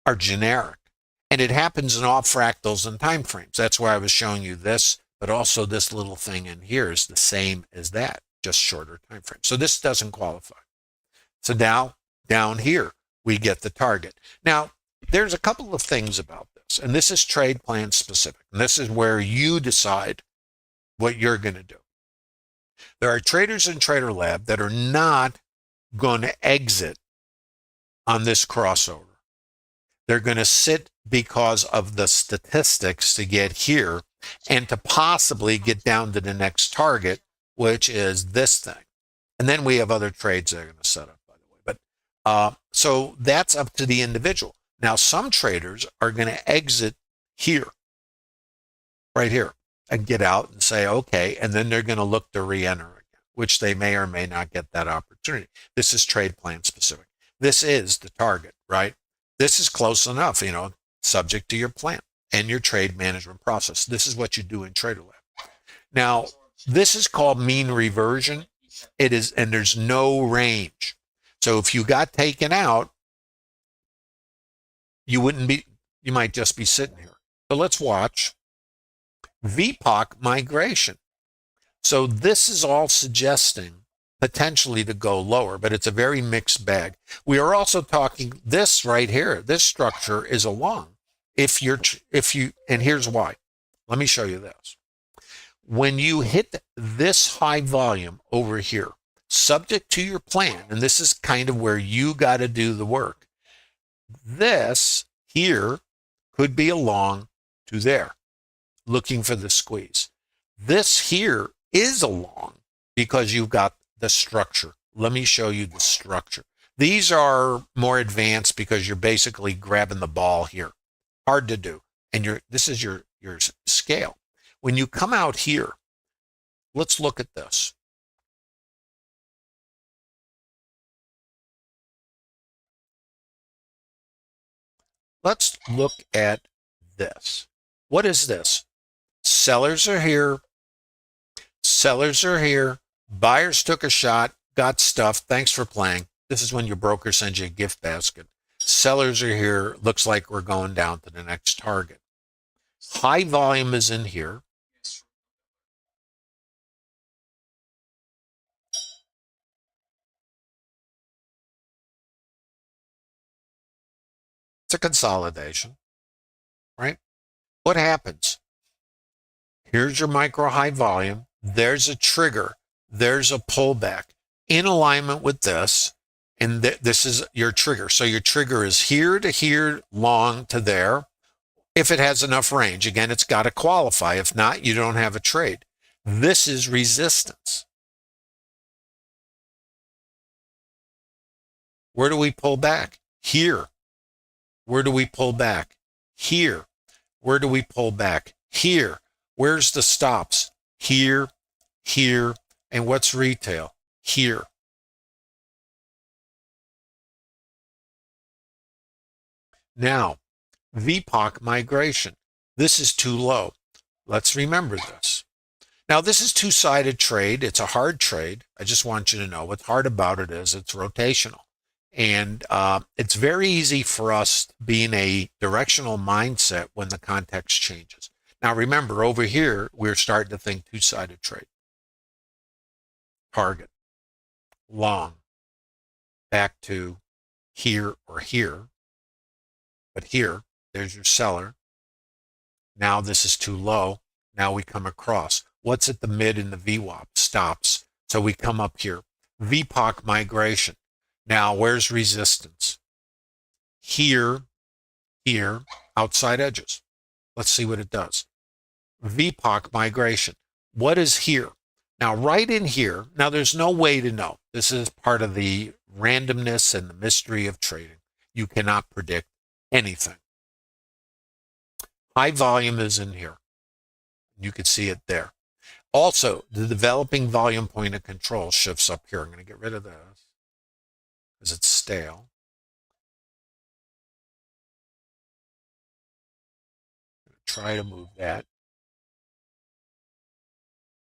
are generic, and it happens in all fractals and time frames. That's why I was showing you this, but also this little thing in here is the same as that, just shorter time frame. So this doesn't qualify. So now down here, we get the target. Now, there's a couple of things about this, and this is trade plan specific. And this is where you decide what you're going to do. There are traders in Trader Lab that are not going to exit on this crossover. They're going to sit because of the statistics to get here and to possibly get down to the next target, which is this thing. And then we have other trades that are going to set up. So that's up to the individual. Now, some traders are going to exit here, right here, and get out and say, okay, and then they're going to look to re-enter again, which they may or may not get that opportunity. This is trade plan specific. This is the target, right? This is close enough, subject to your plan and your trade management process. This is what you do in Trader Lab. Now, this is called mean reversion. It is, and there's no range. So if you got taken out, you might just be sitting here. So let's watch VPOC migration. So this is all suggesting potentially to go lower, but it's a very mixed bag. We are also talking this right here. This structure is a long. And here's why. Let me show you this. When you hit this high volume over here, subject to your plan, and this is kind of where you got to do the work. This here could be along to there, looking for the squeeze. This here is along because you've got the structure. Let me show you the structure. These are more advanced because you're basically grabbing the ball here. Hard to do. And this is your scale. When you come out here, let's look at this. Let's look at this. What is this? Sellers are here. Sellers are here. Buyers took a shot, got stuffed. Thanks for playing. This is when your broker sends you a gift basket. Sellers are here. Looks like we're going down to the next target. High volume is in here. It's a consolidation, right? What happens? Here's your micro high volume. There's a trigger. There's a pullback in alignment with this. And this is your trigger. So your trigger is here to here, long to there. If it has enough range, again, it's got to qualify. If not, you don't have a trade. This is resistance. Where do we pull back? Here. Where do we pull back? Here. Where do we pull back? Here. Where's the stops? Here, here, and what's retail? Here. Now, VPOC migration. This is too low. Let's remember this. Now, this is two-sided trade. It's a hard trade. I just want you to know what's hard about it is it's rotational. And it's very easy for us being a directional mindset when the context changes. Now, remember, over here, we're starting to think two-sided trade. Target, long, back to here or here. But here, there's your seller. Now this is too low. Now we come across. What's at the mid in the VWAP? Stops. So we come up here. VPOC migration. Now, where's resistance? Here, here, outside edges. Let's see what it does. VPOC migration. What is here? Now, right in here, now there's no way to know. This is part of the randomness and the mystery of trading. You cannot predict anything. High volume is in here. You can see it there. Also, the developing volume point of control shifts up here. I'm going to get rid of this because it's stale. I'm going to try to move that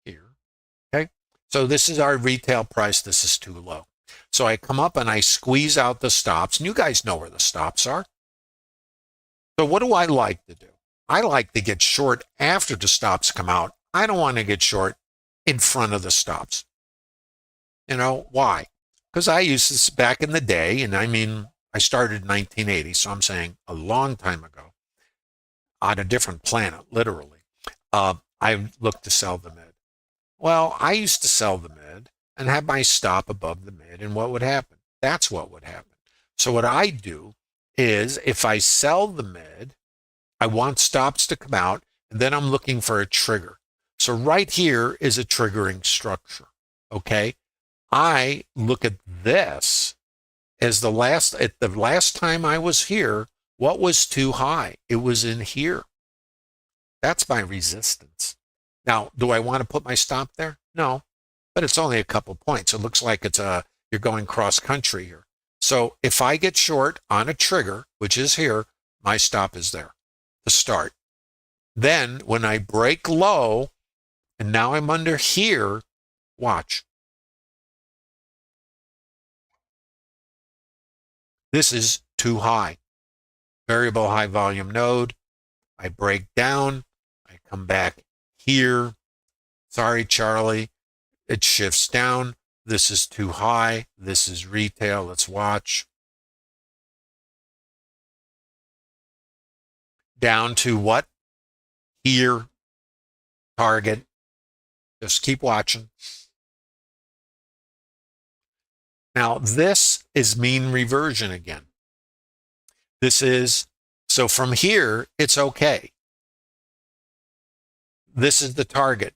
here. Okay. So this is our retail price. This is too low. So I come up and I squeeze out the stops. And you guys know where the stops are. So what do I like to do? I like to get short after the stops come out. I don't want to get short in front of the stops. You know, why? Because I used this back in the day, and I mean, I started in 1980, so I'm saying a long time ago, on a different planet, literally. I looked to sell the mid. Well, I used to sell the mid and have my stop above the mid, and what would happen? That's what would happen. So what I do is if I sell the mid, I want stops to come out, and then I'm looking for a trigger. So right here is a triggering structure, okay? I look at this as the last time I was here, what was too high? It was in here. That's my resistance. Now, do I want to put my stop there? No, but it's only a couple points. It looks like you're going cross country here. So if I get short on a trigger, which is here, my stop is there to start. Then when I break low, and now I'm under here, watch. This is too high. Variable high volume node. I break down. I come back here. Sorry, Charlie. It shifts down. This is too high. This is retail. Let's watch. Down to what? Here. Target. Just keep watching. Now, this is mean reversion again. This is, so from here, it's okay. This is the target.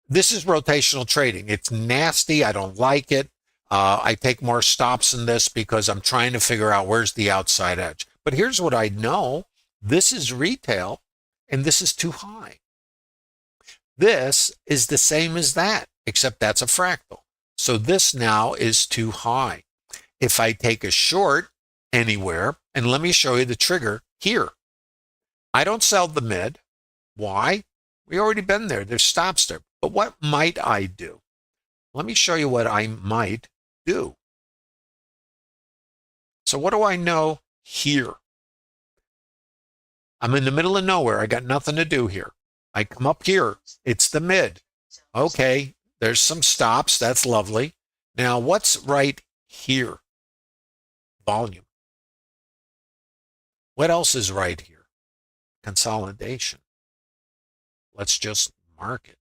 This is rotational trading. It's nasty. I don't like it. I take more stops in this because I'm trying to figure out where's the outside edge. But here's what I know. This is retail, and this is too high. This is the same as that, except that's a fractal. So this now is too high. If I take a short anywhere, and let me show you the trigger here. I don't sell the mid. Why? We already been there. There's stops there. But what might I do? Let me show you what I might do. So what do I know here? I'm in the middle of nowhere. I got nothing to do here. I come up here. It's the mid. Okay, there's some stops. That's lovely. Now, what's right here? Volume. What else is right here? Consolidation. Let's just mark it.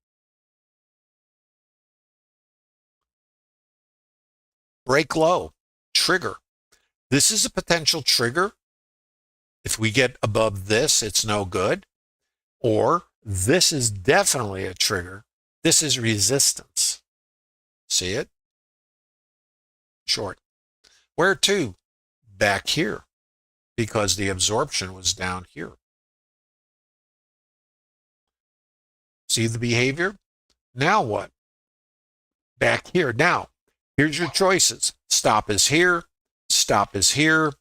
Break low, trigger. This is a potential trigger. If we get above this, it's no good. Or this is definitely a trigger. This is resistance. See it? Short. Where to? Back here, because the absorption was down here. See the behavior? Now what? Back here. Now, here's your choices. Stop is here. Stop is here.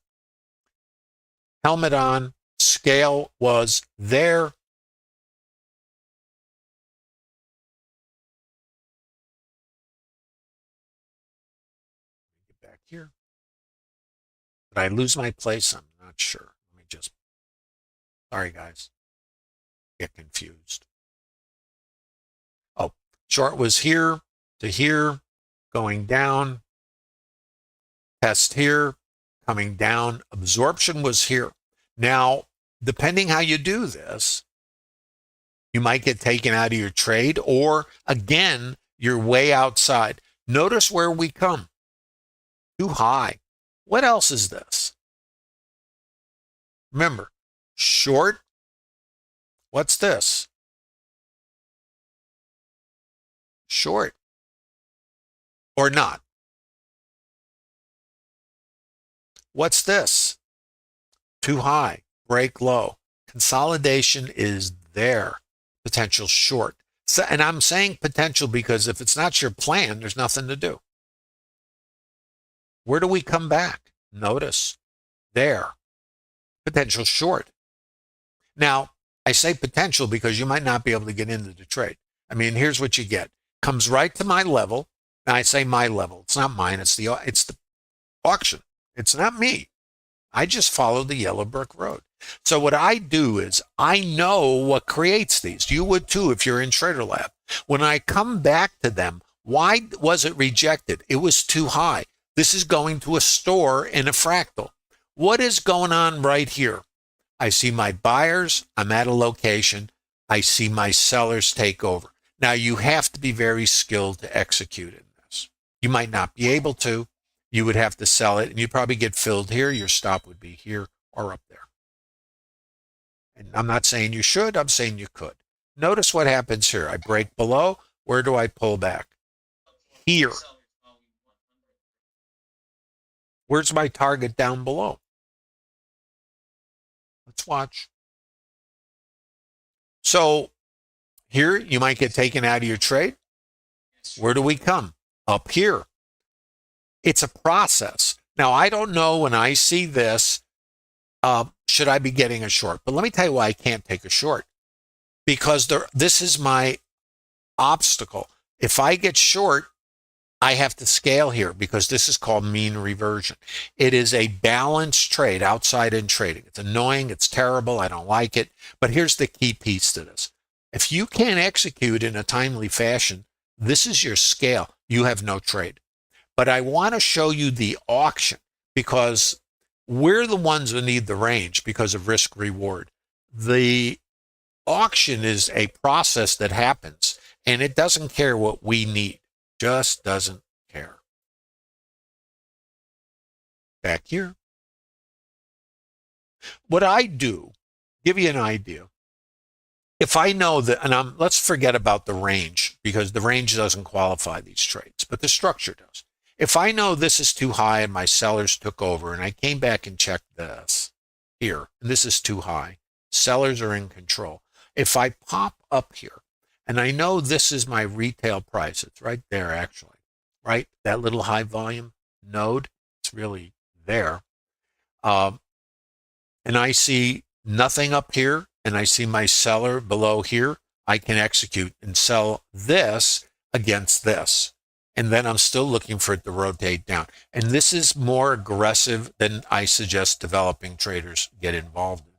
Helmet on. Scale was there. Get back here. Did I lose my place? I'm not sure. Let me just, sorry guys, get confused. Oh, short was here to here, going down. Test here, coming down. Absorption was here. Now, depending how you do this, you might get taken out of your trade, or again, you're way outside. Notice where we come. Too high. What else is this? Remember, short. What's this? Short. Or not. What's this? Too high. Break low. Consolidation is there. Potential short. So, and I'm saying potential because if it's not your plan, there's nothing to do. Where do we come back? Notice there. Potential short. Now, I say potential because you might not be able to get into the trade. I mean, here's what you get. Comes right to my level. And I say my level. It's not mine. It's the auction. It's not me. I just follow the yellow brick road. So what I do is I know what creates these. You would too if you're in Trader Lab. When I come back to them, why was it rejected? It was too high. This is going to a store in a fractal. What is going on right here? I see my buyers. I'm at a location. I see my sellers take over. Now, you have to be very skilled to execute in this. You might not be able to. You would have to sell it, and you'd probably get filled here. Your stop would be here or up there. And I'm not saying you should. I'm saying you could. Notice what happens here. I break below. Where do I pull back? Here. Where's my target down below? Let's watch. So here, you might get taken out of your trade. Where do we come? Up here. It's a process. Now, I don't know when I see this, should I be getting a short? But let me tell you why I can't take a short. Because this is my obstacle. If I get short, I have to scale here because this is called mean reversion. It is a balanced trade, outside in trading. It's annoying. It's terrible. I don't like it. But here's the key piece to this. If you can't execute in a timely fashion, this is your scale. You have no trade. But I want to show you the auction because we're the ones who need the range because of risk reward. The auction is a process that happens and it doesn't care what we need. Just doesn't care. Back here. What I do, give you an idea. If I know that, and let's forget about the range because the range doesn't qualify these trades, but the structure does. If I know this is too high and my sellers took over and I came back and checked this here, and this is too high, sellers are in control. If I pop up here and I know this is my retail price, it's right there actually, right? That little high volume node, it's really there. And I see nothing up here and I see my seller below here, I can execute and sell this against this. And then I'm still looking for it to rotate down. And this is more aggressive than I suggest developing traders get involved in.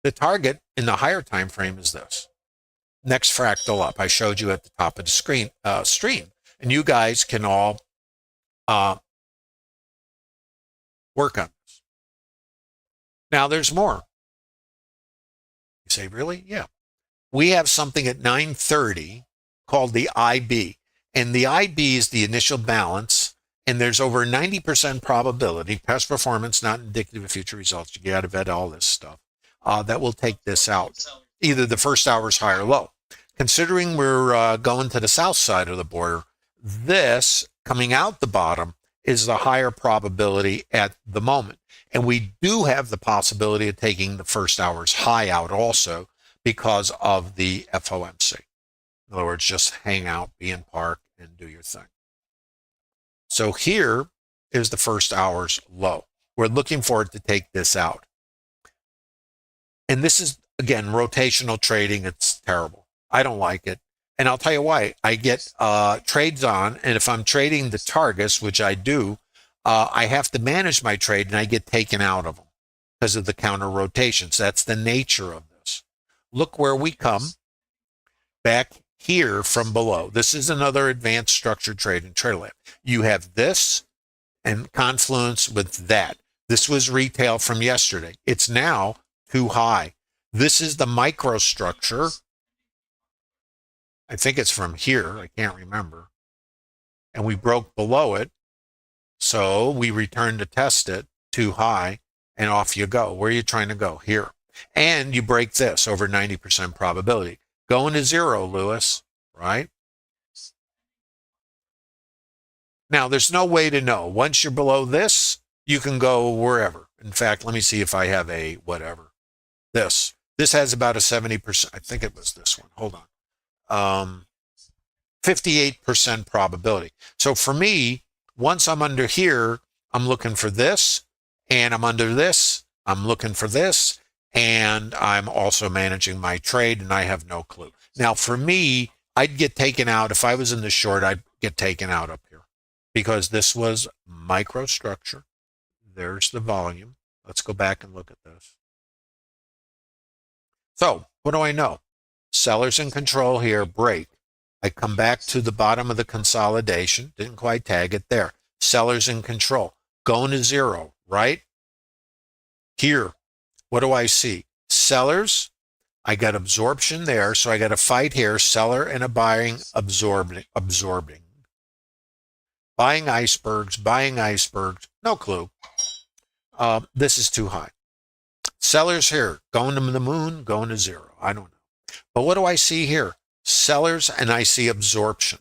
The target in the higher time frame is this. Next fractal up. I showed you at the top of the screen stream. And you guys can all work on this. Now there's more. You say, really? Yeah. We have something at 9:30 called the IB. And the IB is the initial balance. And there's over a 90% probability, past performance not indicative of future results. You got to vet all this stuff. That will take this out. Either the first hour is high or low. Considering we're going to the south side of the border, this coming out the bottom is the higher probability at the moment. And we do have the possibility of taking the first hour's high out also because of the FOMC. In other words, just hang out, be in park, and do your thing. So here is the first hour's low. We're looking for it to take this out. And this is, again, rotational trading. It's terrible. I don't like it. And I'll tell you why. I get trades on, and if I'm trading the targets, which I do, I have to manage my trade, and I get taken out of them because of the counter rotations. That's the nature of this. Look where we come back here from below. This is another advanced structured trade in TraderLab. You have this and confluence with that. This was retail from yesterday. It's now too high. This is the microstructure. I think it's from here. I can't remember. And we broke below it. So we returned to test it, too high, and off you go. Where are you trying to go? Here. And you break this over 90% probability. Going to zero, Lewis, right? Now, there's no way to know. Once you're below this, you can go wherever. In fact, let me see if I have a whatever. This has about a 70%. I think it was this one. Hold on. 58% probability. So for me, once I'm under here, I'm looking for this, and I'm under this, I'm looking for this, and I'm also managing my trade, and I have no clue. Now, for me, I'd get taken out. If I was in the short, I'd get taken out up here because this was microstructure. There's the volume. Let's go back and look at this. So what do I know? Sellers in control here, break. I come back to the bottom of the consolidation. Didn't quite tag it there. Sellers in control. Going to zero, right? Here, what do I see? Sellers. I got absorption there, so I got a fight here. Seller and a buying absorbing. Buying icebergs, no clue. This is too high. Sellers here, going to the moon, going to zero. I don't know. But what do I see here? Sellers, and I see absorption.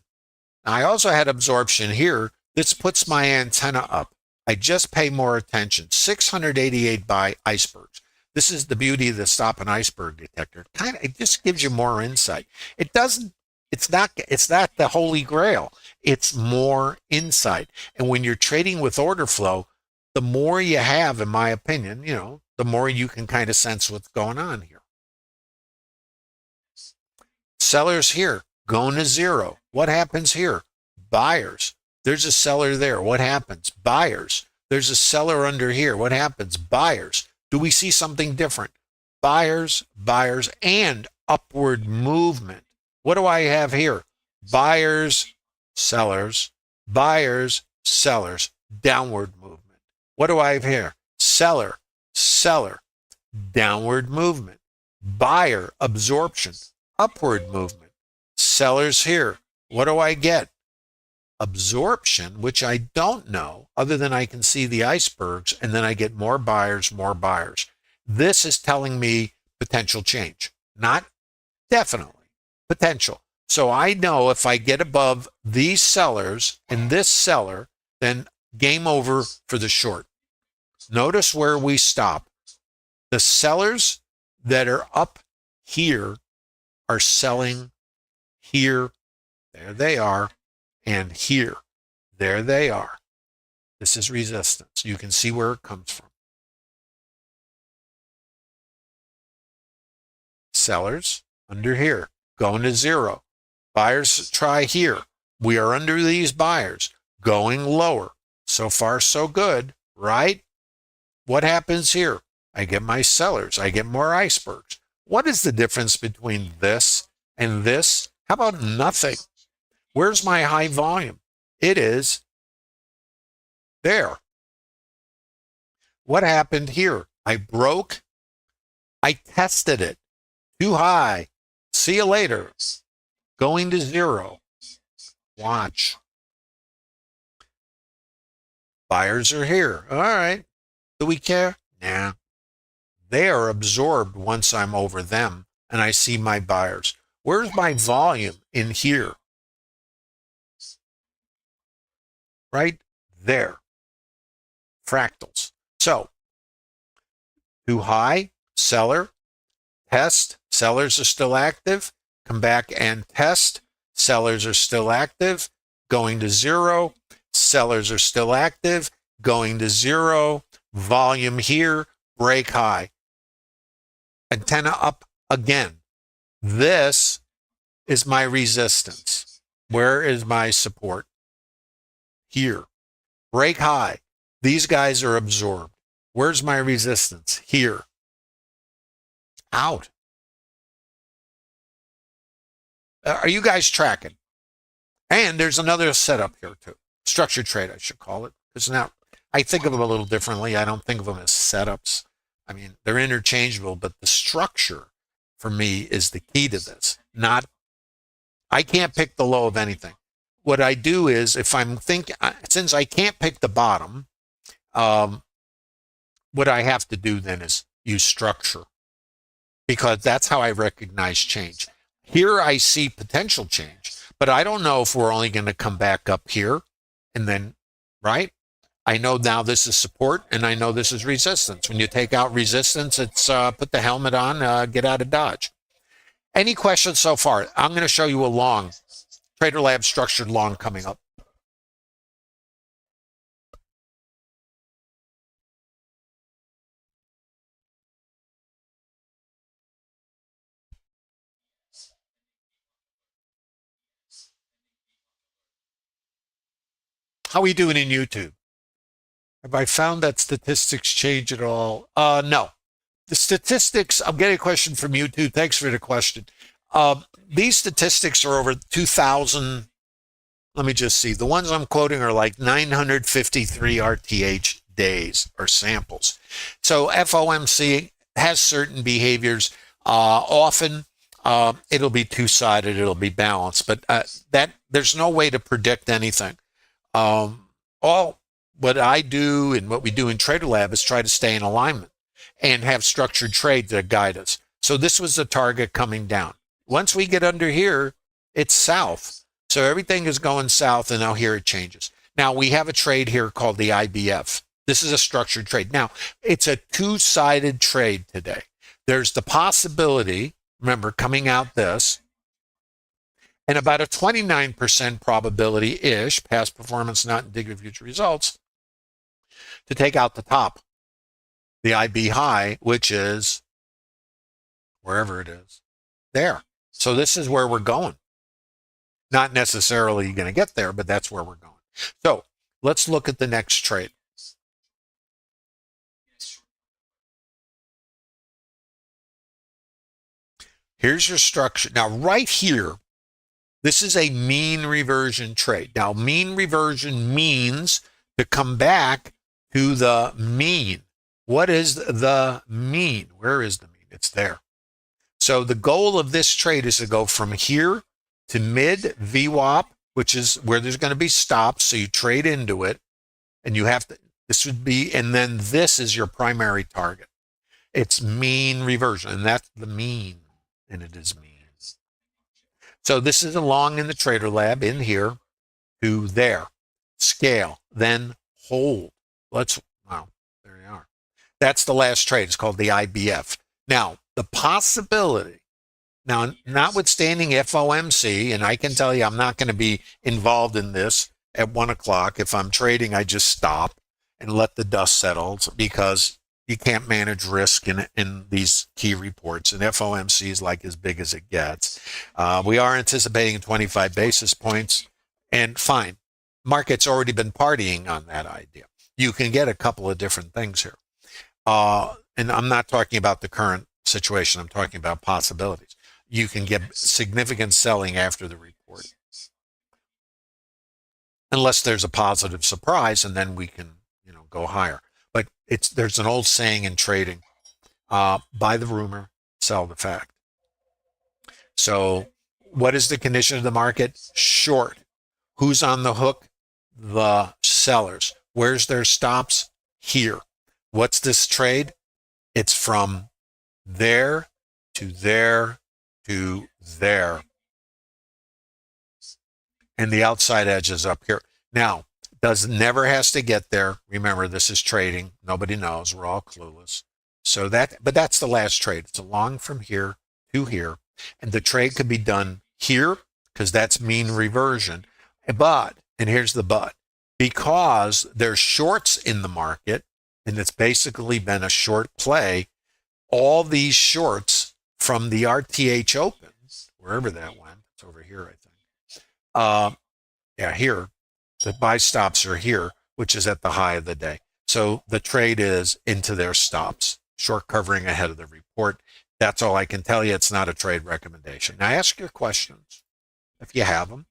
Now, I also had absorption here. This puts my antenna up. I just pay more attention. 688 buy icebergs. This is the beauty of the stop and iceberg detector. It just gives you more insight. It's not the holy grail. It's more insight. And when you're trading with order flow, the more you have, in my opinion, the more you can kind of sense what's going on here. Sellers here, going to zero. What happens here? Buyers. There's a seller there. What happens? Buyers. There's a seller under here. What happens? Buyers. Do we see something different? Buyers, and upward movement. What do I have here? Buyers, sellers, downward movement. What do I have here? Seller, downward movement. Buyer, absorption, upward movement. Sellers here. What do I get? Absorption, which I don't know, other than I can see the icebergs, and then I get more buyers. This is telling me potential change. Not definitely, potential. So I know if I get above these sellers and this seller, then game over for the short. Notice where we stop. The sellers that are up here are selling here. There they are. And here. There they are. This is resistance. You can see where it comes from. Sellers under here. Going to zero. Buyers try here. We are under these buyers. Going lower. So far, so good, right? What happens here? I get my sellers. I get more icebergs. What is the difference between this and this? How about nothing? Where's my high volume? It is there. What happened here? I broke. I tested it. Too high. See you later. Going to zero. Watch. Buyers are here. All right. Do we care? Nah. They are absorbed once I'm over them and I see my buyers. Where's my volume in here? Right there. Fractals. So, too high, seller, test, sellers are still active, come back and test, sellers are still active, going to zero, sellers are still active, going to zero, volume here, break high. Antenna up again. This is my resistance. Where is my support? Here. Break high. These guys are absorbed. Where's my resistance? Here. Out. Are you guys tracking? And there's another setup here too. Structured trade, I should call it. Because now I think of them a little differently. I don't think of them as setups. I mean, they're interchangeable, but the structure for me is the key to this. Not, I can't pick the low of anything. What I do is if I'm thinking, since I can't pick the bottom, what I have to do then is use structure, because that's how I recognize change. Here I see potential change, but I don't know if we're only going to come back up here and then, right? I know now this is support and I know this is resistance. When you take out resistance, it's put the helmet on, get out of Dodge. Any questions so far? I'm going to show you a long, Trader Lab structured long coming up. How are we doing in YouTube? Have I found that statistics change at all? No. The statistics, I'm getting a question from YouTube. Thanks for the question. These statistics are over 2,000. Let me just see. The ones I'm quoting are like 953 RTH days or samples. So FOMC has certain behaviors. Often it'll be two-sided, it'll be balanced, but that there's no way to predict anything. All what I do and what we do in Trader Lab is try to stay in alignment and have structured trade that guide us. So this was the target coming down. Once we get under here, it's south. So everything is going south, and now here it changes. Now we have a trade here called the IBF. This is a structured trade. Now it's a two-sided trade today. There's the possibility, remember, coming out this, and about a 29% probability-ish, past performance not indicative of future results, to take out the top, the IB high, which is wherever it is, there. So this is where we're going. Not necessarily going to get there, but that's where we're going. So let's look at the next trade. Here's your structure. Now, right here, this is a mean reversion trade. Now, mean reversion means to come back to the mean. What is the mean? Where is the mean? It's there. So the goal of this trade is to go from here to mid VWAP, which is where there's going to be stops. So you trade into it, and you have to, this would be, and then this is your primary target. It's mean reversion, and that's the mean, and it is mean. So this is along in the Trader Lab in here to there. Scale, then hold. Wow, there you are. That's the last trade. It's called the IBF. Now, the possibility, now, notwithstanding FOMC, and I can tell you I'm not going to be involved in this at 1 o'clock. If I'm trading, I just stop and let the dust settle, because you can't manage risk in these key reports, and FOMC is like as big as it gets. We are anticipating 25 basis points, and fine. Market's already been partying on that idea. You can get a couple of different things here. And I'm not talking about the current situation. I'm talking about possibilities. You can get significant selling after the report, unless there's a positive surprise, and then we can, go higher. But there's an old saying in trading, buy the rumor, sell the fact. So what is the condition of the market? Short. Who's on the hook? The sellers. Where's their stops? Here. What's this trade? It's from there to there to there. And the outside edge is up here. Now, never has to get there. Remember, this is trading. Nobody knows. We're all clueless. But that's the last trade. It's a long from here to here. And the trade could be done here because that's mean reversion. But, and here's the but, because there's shorts in the market, and it's basically been a short play, all these shorts from the RTH opens, wherever that went, it's over here, I think. Here, the buy stops are here, which is at the high of the day. So the trade is into their stops, short covering ahead of the report. That's all I can tell you. It's not a trade recommendation. Now ask your questions if you have them.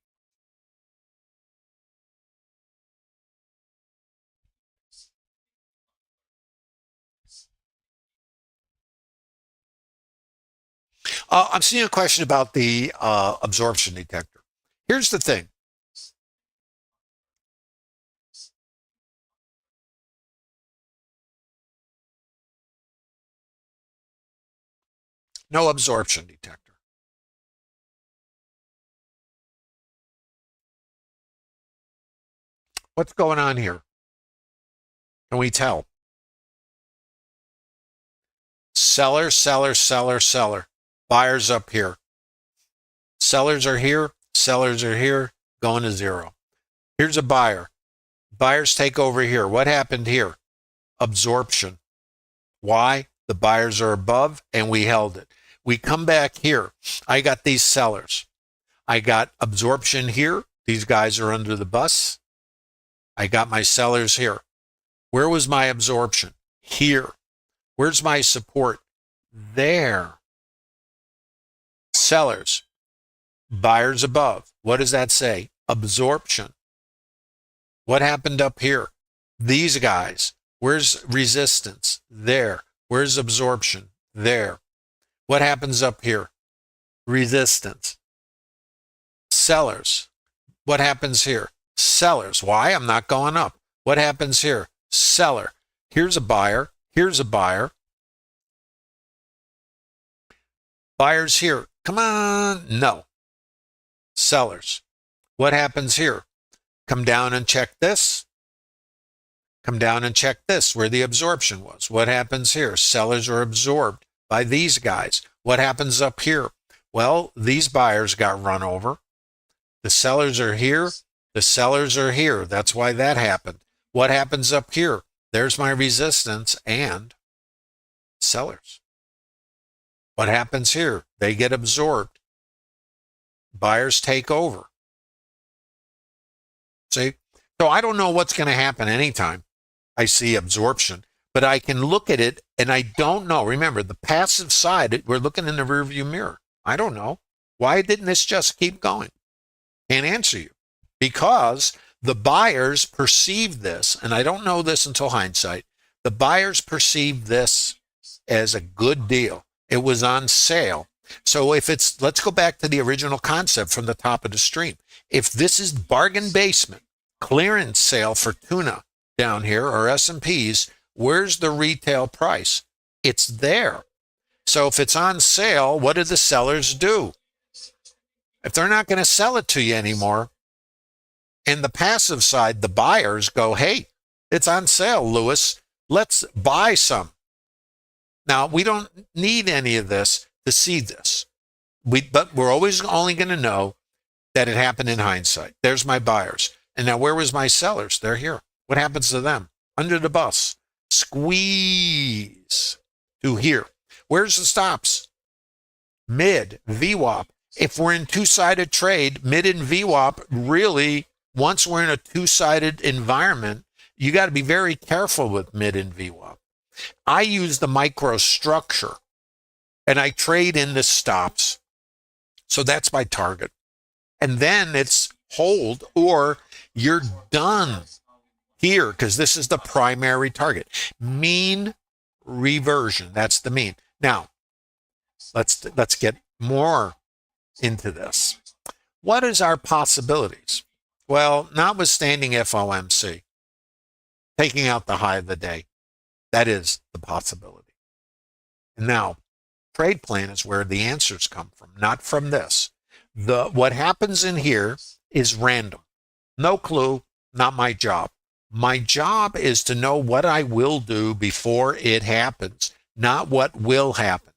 I'm seeing a question about the absorption detector. Here's the thing. No absorption detector. What's going on here? Can we tell? Seller, seller, seller, seller. Buyers up here. Sellers are here. Sellers are here. Going to zero. Here's a buyer. Buyers take over here. What happened here? Absorption. Why? The buyers are above and we held it. We come back here. I got these sellers. I got absorption here. These guys are under the bus. I got my sellers here. Where was my absorption? Here. Where's my support? There. Sellers. Buyers above. What does that say? Absorption. What happened up here? These guys. Where's resistance? There. Where's absorption? There. What happens up here? Resistance. Sellers. What happens here? Sellers. Why? I'm not going up. What happens here? Seller. Here's a buyer. Here's a buyer. Buyers here. Come on. No. Sellers. What happens here? Come down and check this. Come down and check this, where the absorption was. What happens here? Sellers are absorbed by these guys. What happens up here? Well, these buyers got run over. The sellers are here. The sellers are here. That's why that happened. What happens up here? There's my resistance and sellers. What happens here? They get absorbed. Buyers take over. See? So I don't know what's going to happen anytime I see absorption, but I can look at it and I don't know. Remember, the passive side, we're looking in the rearview mirror. I don't know. Why didn't this just keep going? Can't answer you. Because the buyers perceive this, and I don't know this until hindsight, the buyers perceive this as a good deal. It was on sale. So let's go back to the original concept from the top of the stream. If this is bargain basement, clearance sale for tuna down here or S&Ps, where's the retail price? It's there. So if it's on sale, what do the sellers do? If they're not going to sell it to you anymore, and the passive side, the buyers go, hey, it's on sale, Lewis. Let's buy some. Now, we don't need any of this to see this. But we're always only going to know that it happened in hindsight. There's my buyers. And now where was my sellers? They're here. What happens to them? Under the bus. Squeeze to here. Where's the stops? Mid, VWAP. If we're in two-sided trade, mid and VWAP, really, once we're in a two-sided environment, you got to be very careful with mid and VWAP. I use the microstructure, and I trade in the stops. So that's my target. And then it's hold or you're done here, because this is the primary target. Mean reversion, that's the mean. Now, let's get more into this. What is our possibilities? Well, notwithstanding FOMC, taking out the high of the day, that is the possibility. And now, trade plan is where the answers come from, not from this. What happens in here is random. No clue, not my job. My job is to know what I will do before it happens, not what will happen.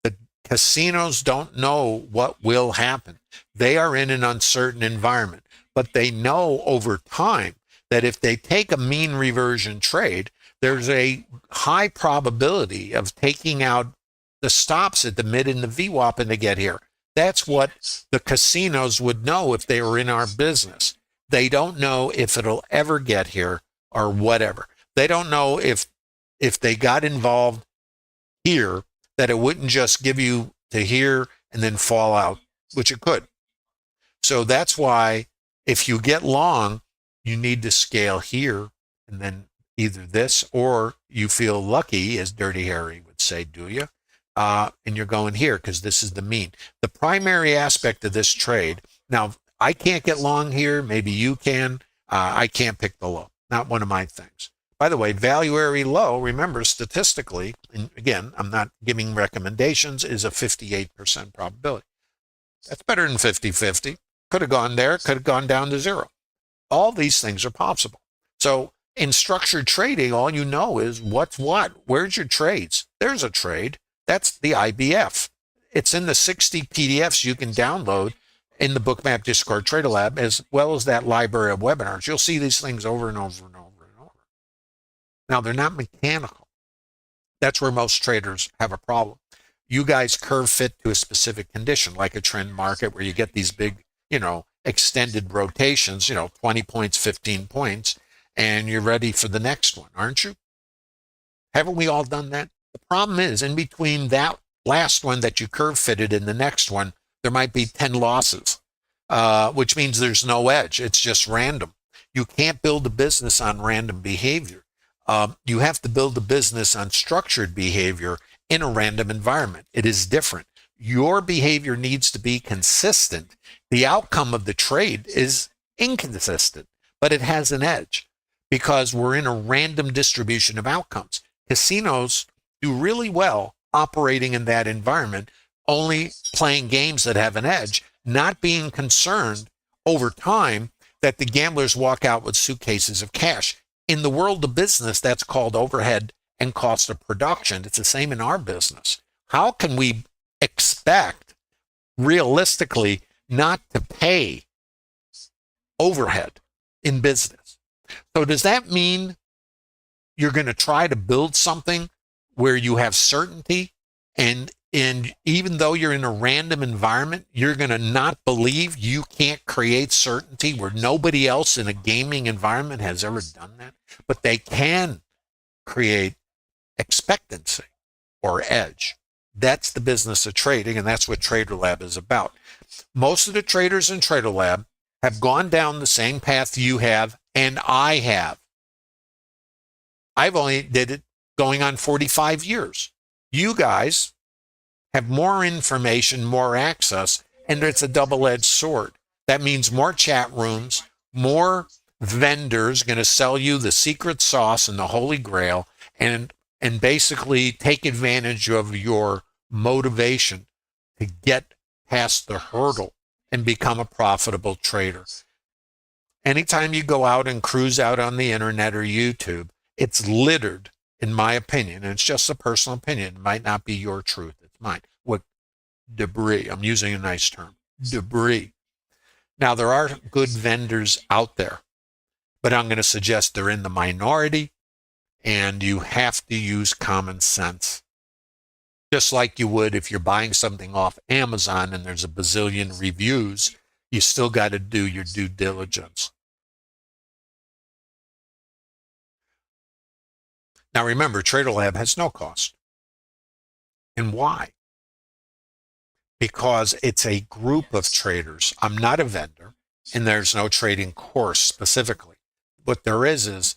The casinos don't know what will happen. They are in an uncertain environment, but they know over time that if they take a mean reversion trade, there's a high probability of taking out the stops at the mid and the VWAP and to get here. That's what the casinos would know if they were in our business. They don't know if it'll ever get here or whatever. They don't know if they got involved here, that it wouldn't just give you to here and then fall out, which it could. So that's why if you get long, you need to scale here and then either this, or you feel lucky, as Dirty Harry would say, do you? And you're going here because this is the mean. The primary aspect of this trade, now I can't get long here, maybe you can. I can't pick the low, not one of my things. By the way, value area low, remember statistically, and again, I'm not giving recommendations, is a 58% probability. That's better than 50-50. Could have gone there, could have gone down to zero. All these things are possible. So in structured trading, all you know is what's what. Where's your trades? There's a trade. That's the IBF. It's in the 60 PDFs you can download in the Bookmap Discord Trader Lab, as well as that library of webinars. You'll see these things over and over and over and over. Now, they're not mechanical. That's where most traders have a problem. You guys curve fit to a specific condition, like a trend market where you get these big, extended rotations, 20 points, 15 points, and you're ready for the next one, aren't you? Haven't we all done that? The problem is, in between that last one that you curve fitted and the next one, there might be 10 losses, which means there's no edge. It's just random. You can't build a business on random behavior. You have to build a business on structured behavior in a random environment. It is different. Your behavior needs to be consistent. The outcome of the trade is inconsistent, but it has an edge because we're in a random distribution of outcomes. Casinos do really well operating in that environment, only playing games that have an edge, not being concerned over time that the gamblers walk out with suitcases of cash. In the world of business, that's called overhead and cost of production. It's the same in our business. How can we expect realistically not to pay overhead in business? So does that mean you're going to try to build something where you have certainty, and even though you're in a random environment, you're going to not believe you can't create certainty where nobody else in a gaming environment has ever done that? But they can create expectancy or edge. That's the business of trading, and that's what Trader Lab is about. Most of the traders in Trader Lab have gone down the same path you have, and I have. I've only did it going on 45 years. You guys have more information, more access, and it's a double-edged sword. That means more chat rooms, more vendors going to sell you the secret sauce and the holy grail, and basically take advantage of your motivation to get past the hurdle and become a profitable trader. Anytime you go out and cruise out on the internet or YouTube, it's littered, in my opinion, and it's just a personal opinion. It might not be your truth. It's mine. With debris. I'm using a nice term. Debris. Now, there are good vendors out there, but I'm going to suggest they're in the minority, and you have to use common sense. Just like you would if you're buying something off Amazon and there's a bazillion reviews, you still got to do your due diligence. Now remember, Trader Lab has no cost. And why? Because it's a group of traders. I'm not a vendor, and there's no trading course specifically. What there is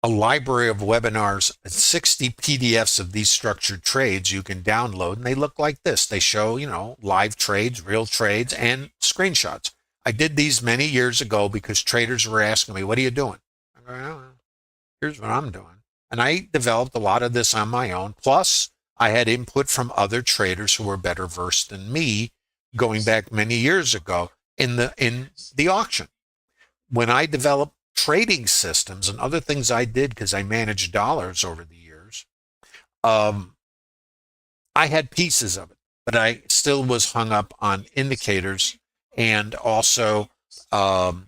a library of webinars, 60 PDFs of these structured trades you can download, and they look like this. They show, live trades, real trades, and screenshots. I did these many years ago because traders were asking me, what are you doing? I go, well, here's what I'm doing. And I developed a lot of this on my own. Plus, I had input from other traders who were better versed than me going back many years ago in the auction. When I developed trading systems and other things I did because I managed dollars over the years, I had pieces of it, but I still was hung up on indicators and also curve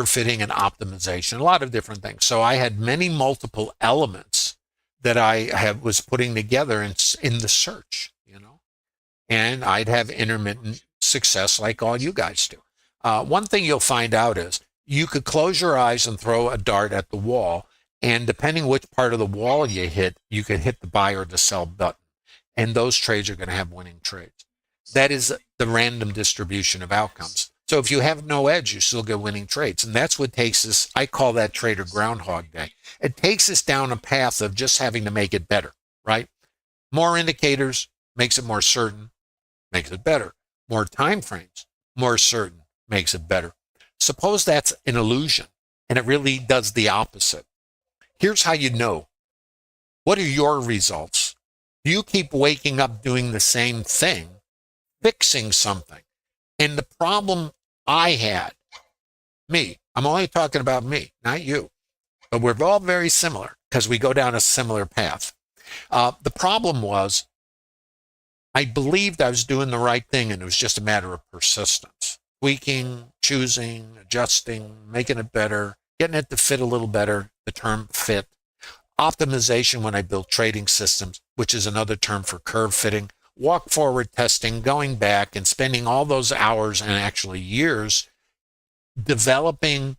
fitting and optimization, a lot of different things. So I had many multiple elements that I was putting together in the search, and I'd have intermittent success like all you guys do. One thing you'll find out is you could close your eyes and throw a dart at the wall, and depending which part of the wall you hit, you can hit the buy or the sell button, and those trades are going to have winning trades. That is the random distribution of outcomes. So if you have no edge, you still get winning trades, and that's what takes us, I call that trader Groundhog Day. It takes us down a path of just having to make it better, right? More indicators makes it more certain, makes it better. More time frames, more certain, makes it better. Suppose that's an illusion, and it really does the opposite. Here's how you know. What are your results? Do you keep waking up doing the same thing, fixing something? And the problem I had, I'm only talking about me, not you, but we're all very similar because we go down a similar path. The problem was I believed I was doing the right thing, and it was just a matter of persistence. Tweaking, choosing, adjusting, making it better, getting it to fit a little better, the term fit. Optimization when I built trading systems, which is another term for curve fitting. Walk forward testing, going back and spending all those hours and actually years developing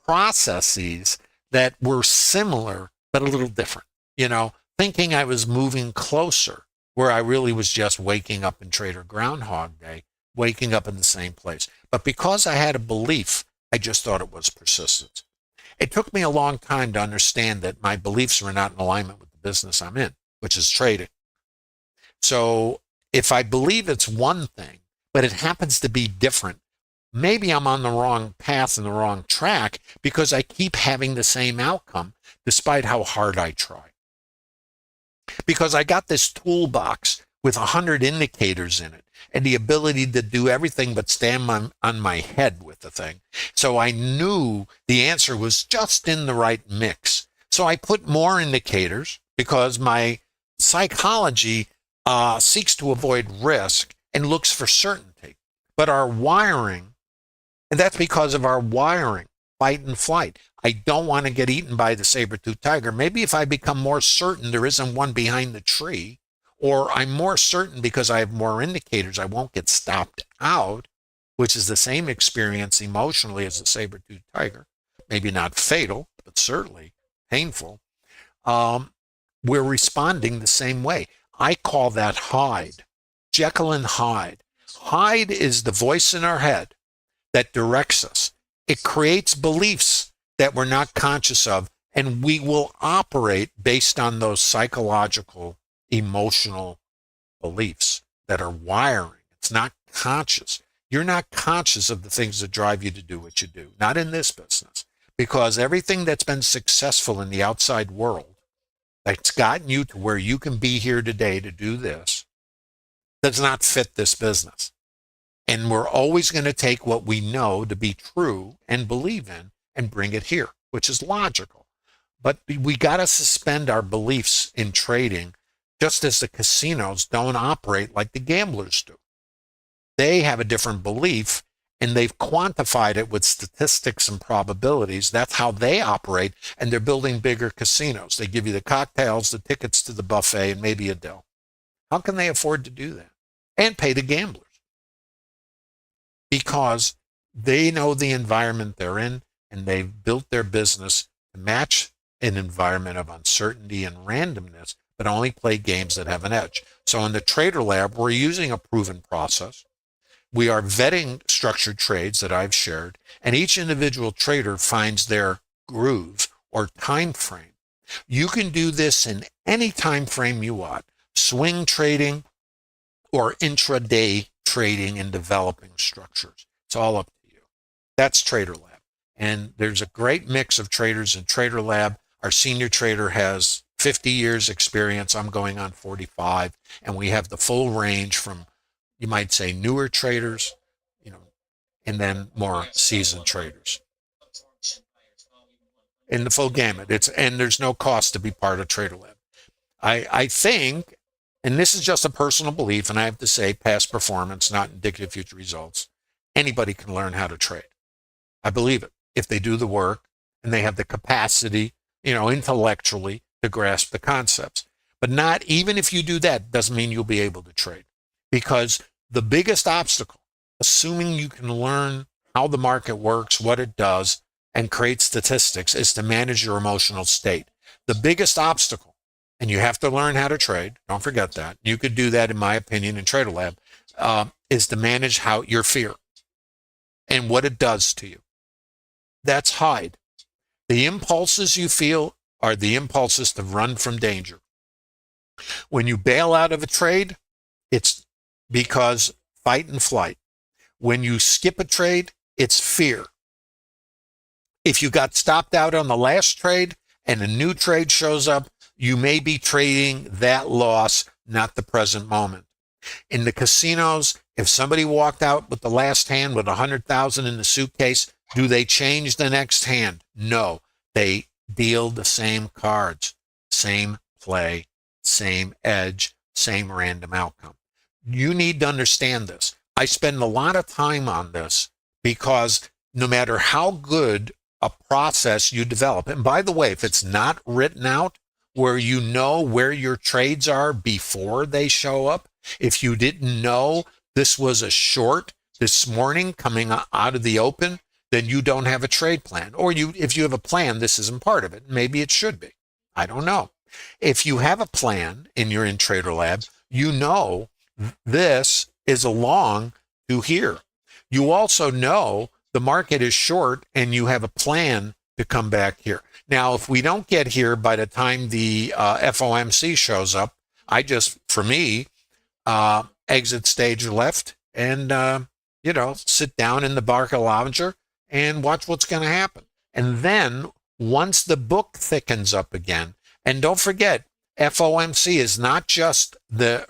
processes that were similar but a little different. Thinking I was moving closer, where I really was just waking up in Trader Groundhog Day, waking up in the same place. But because I had a belief, I just thought it was persistence. It took me a long time to understand that my beliefs were not in alignment with the business I'm in, which is trading. So if I believe it's one thing, but it happens to be different, maybe I'm on the wrong path and the wrong track because I keep having the same outcome despite how hard I try. Because I got this toolbox with 100 indicators in it and the ability to do everything but stand on my head with the thing. So I knew the answer was just in the right mix. So I put more indicators because my psychology seeks to avoid risk and looks for certainty. But our wiring, and that's because of our wiring, fight and flight. I don't want to get eaten by the saber-toothed tiger. Maybe if I become more certain there isn't one behind the tree, or I'm more certain because I have more indicators, I won't get stopped out, which is the same experience emotionally as the saber-toothed tiger. Maybe not fatal, but certainly painful. We're responding the same way. I call that Hyde, Jekyll and Hyde. Hyde is the voice in our head that directs us. It creates beliefs that we're not conscious of, and we will operate based on those psychological, emotional beliefs that are wiring. It's not conscious. You're not conscious of the things that drive you to do what you do, not in this business, because everything that's been successful in the outside world that's gotten you to where you can be here today to do this does not fit this business. And we're always going to take what we know to be true and believe in and bring it here, which is logical. But we got to suspend our beliefs in trading, just as the casinos don't operate like the gamblers do. They have a different belief, and they've quantified it with statistics and probabilities. That's how they operate, and they're building bigger casinos. They give you the cocktails, the tickets to the buffet, and maybe a dough. How can they afford to do that? And pay the gamblers? Because they know the environment they're in, and they've built their business to match an environment of uncertainty and randomness, but only play games that have an edge. So in the Trader Lab, we're using a proven process. We are vetting structured trades that I've shared, and each individual trader finds their groove or time frame. You can do this in any time frame you want. Swing trading or intraday trading and developing structures. It's all up to you. That's Trader Lab. And there's a great mix of traders in Trader Lab. Our senior trader has 50 years experience. I'm going on 45. And we have the full range from, you might say, newer traders, and then more seasoned traders. In the full gamut. And there's no cost to be part of Trader Lab. I think, and this is just a personal belief, and I have to say, past performance, not indicative of future results, anybody can learn how to trade. I believe it. If they do the work and they have the capacity, intellectually to grasp the concepts. But not even if you do that, doesn't mean you'll be able to trade. Because the biggest obstacle, assuming you can learn how the market works, what it does, and create statistics, is to manage your emotional state. The biggest obstacle, and you have to learn how to trade, don't forget that. You could do that, in my opinion, in Trader Lab, is to manage your fear and what it does to you. That's hide. The impulses you feel are the impulses to run from danger. When you bail out of a trade, it's because fight and flight. When you skip a trade, it's fear. If you got stopped out on the last trade and a new trade shows up, you may be trading that loss, not the present moment. In the casinos, if somebody walked out with the last hand with 100,000 in the suitcase, do they change the next hand? No. They deal the same cards, same play, same edge, same random outcome. You need to understand this. I spend a lot of time on this because no matter how good a process you develop, and by the way, if it's not written out where you know where your trades are before they show up, if you didn't know this was a short this morning coming out of the open, then you don't have a trade plan. Or if you have a plan, this isn't part of it. Maybe it should be. I don't know. If you have a plan and you're in Trader Lab, you know this is along to here. You also know the market is short and you have a plan to come back here. Now, if we don't get here by the time the FOMC shows up, for me, exit stage left and, sit down in the Barca Lounger and watch what's going to happen. And then once the book thickens up again, and don't forget, FOMC is not just the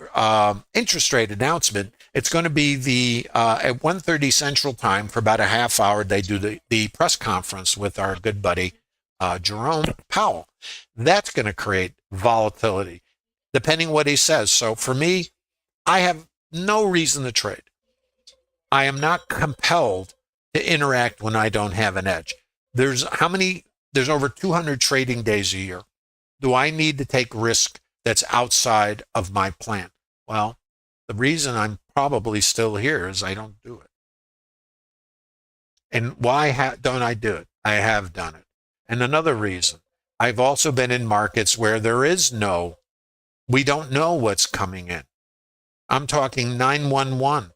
interest rate announcement. It's going to be at 1:30 Central Time for about a half hour. They do the press conference with our good buddy, Jerome Powell. That's going to create volatility, depending what he says. So for me, I have no reason to trade. I am not compelled to interact when I don't have an edge. There's over 200 trading days a year. Do I need to take risk that's outside of my plan? Well, the reason I'm probably still here is I don't do it. And why don't I do it? I have done it. And another reason, I've also been in markets where we don't know what's coming in. I'm talking 911.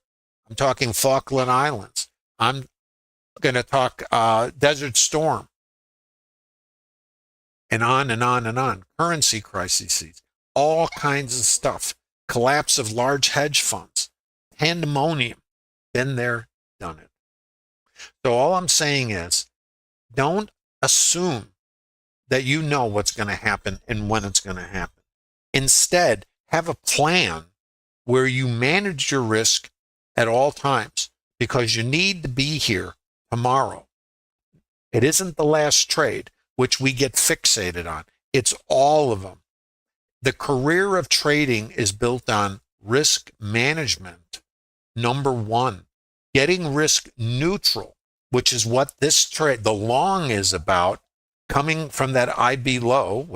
I'm talking Falkland Islands. I'm going to talk Desert Storm. And on and on and on. Currency crises, all kinds of stuff. Collapse of large hedge funds. Pandemonium. Been there, done it. So all I'm saying is, don't assume that you know what's going to happen and when it's going to happen. Instead, have a plan where you manage your risk at all times because you need to be here tomorrow. It isn't the last trade, which we get fixated on. It's all of them. The career of trading is built on risk management. Number one, getting risk neutral, which is what this trade, the long is about, coming from that IB low,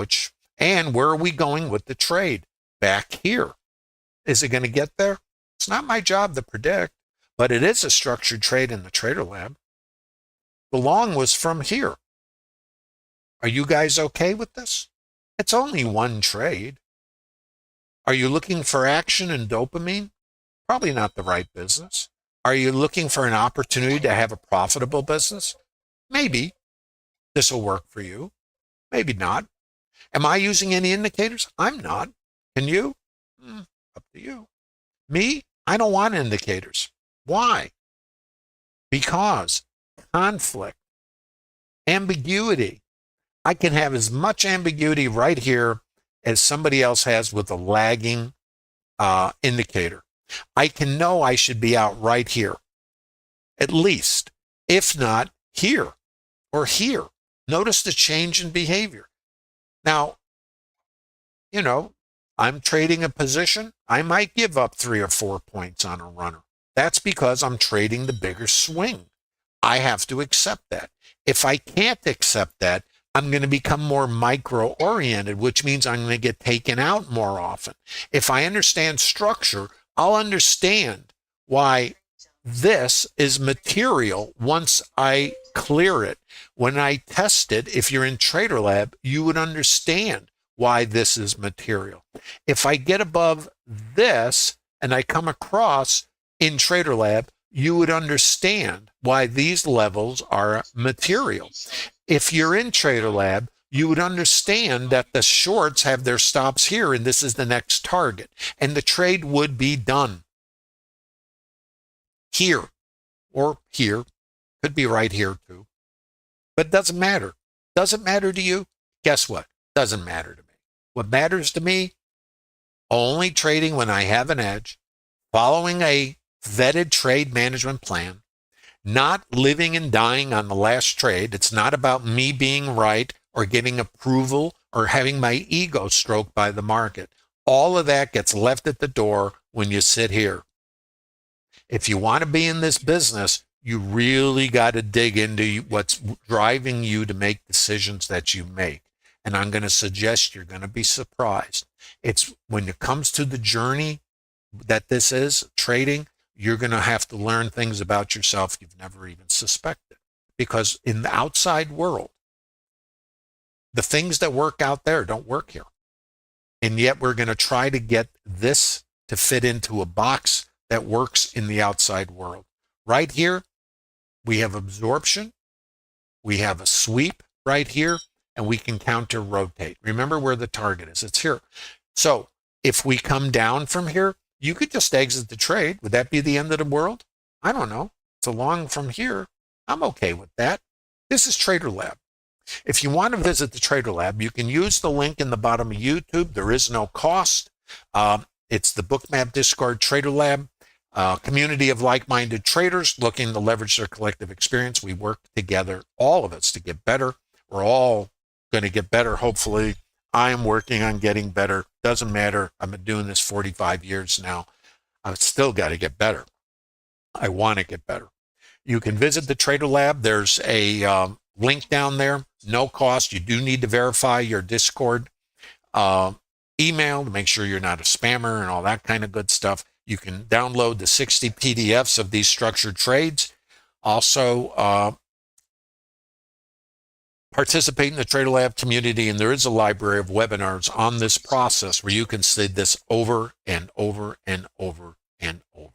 and where are we going with the trade? Back here. Is it going to get there? It's not my job to predict, but it is a structured trade in the Trader Lab. The long was from here. Are you guys okay with this? It's only one trade. Are you looking for action and dopamine? Probably not the right business. Are you looking for an opportunity to have a profitable business? Maybe. This will work for you. Maybe not. Am I using any indicators? I'm not. Can you? Up to you. Me? I don't want indicators. Why? Because conflict, ambiguity. I can have as much ambiguity right here as somebody else has with a lagging indicator. I can know I should be out right here, at least, if not here or here. Notice the change in behavior. Now, I'm trading a position. I might give up 3 or 4 points on a runner. That's because I'm trading the bigger swing. I have to accept that. If I can't accept that, I'm going to become more micro-oriented, which means I'm going to get taken out more often. If I understand structure, I'll understand why this is material once I clear it. When I test it, if you're in TraderLab, you would understand why this is material. If I get above this and I come across in TraderLab, you would understand why these levels are material. If you're in TraderLab, you would understand that the shorts have their stops here and this is the next target. And the trade would be done here or here. Could be right here too. But it doesn't matter. Does it matter to you? Guess what? Doesn't matter to me. What matters to me? Only trading when I have an edge, following a vetted trade management plan, not living and dying on the last trade. It's not about me being right or getting approval or having my ego stroked by the market. All of that gets left at the door when you sit here. If you want to be in this business, you really got to dig into what's driving you to make decisions that you make. And I'm going to suggest you're going to be surprised. It's when it comes to the journey that this is, trading, you're going to have to learn things about yourself you've never even suspected. Because in the outside world, the things that work out there don't work here. And yet we're going to try to get this to fit into a box that works in the outside world. Right here, we have absorption. We have a sweep right here, and we can counter rotate. Remember where the target is. It's here. So if we come down from here, you could just exit the trade. Would that be the end of the world? I don't know. It's a long from here. I'm okay with that. This is TraderLab. If you want to visit the TraderLab, you can use the link in the bottom of YouTube. There is no cost. It's the Bookmap Discord TraderLab, community of like-minded traders looking to leverage their collective experience. We work together, all of us, to get better. We're all going to get better, hopefully. I am working on getting better. Doesn't matter. I've been doing this 45 years now. I've still got to get better. I want to get better. You can visit the TraderLab. There's a link down there. No cost. You do need to verify your Discord email to make sure you're not a spammer and all that kind of good stuff. You can download the 60 PDFs of these structured trades. Also, participate in the TraderLab community, and there is a library of webinars on this process where you can see this over and over and over and over.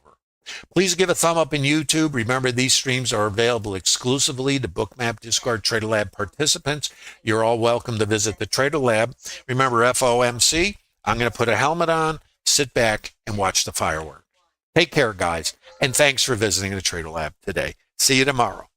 Please give a thumb up in YouTube. Remember, these streams are available exclusively to Bookmap Discord TraderLab participants. You're all welcome to visit the TraderLab. Remember, FOMC. I'm going to put a helmet on, sit back, and watch the fireworks. Take care, guys, and thanks for visiting the TraderLab today. See you tomorrow.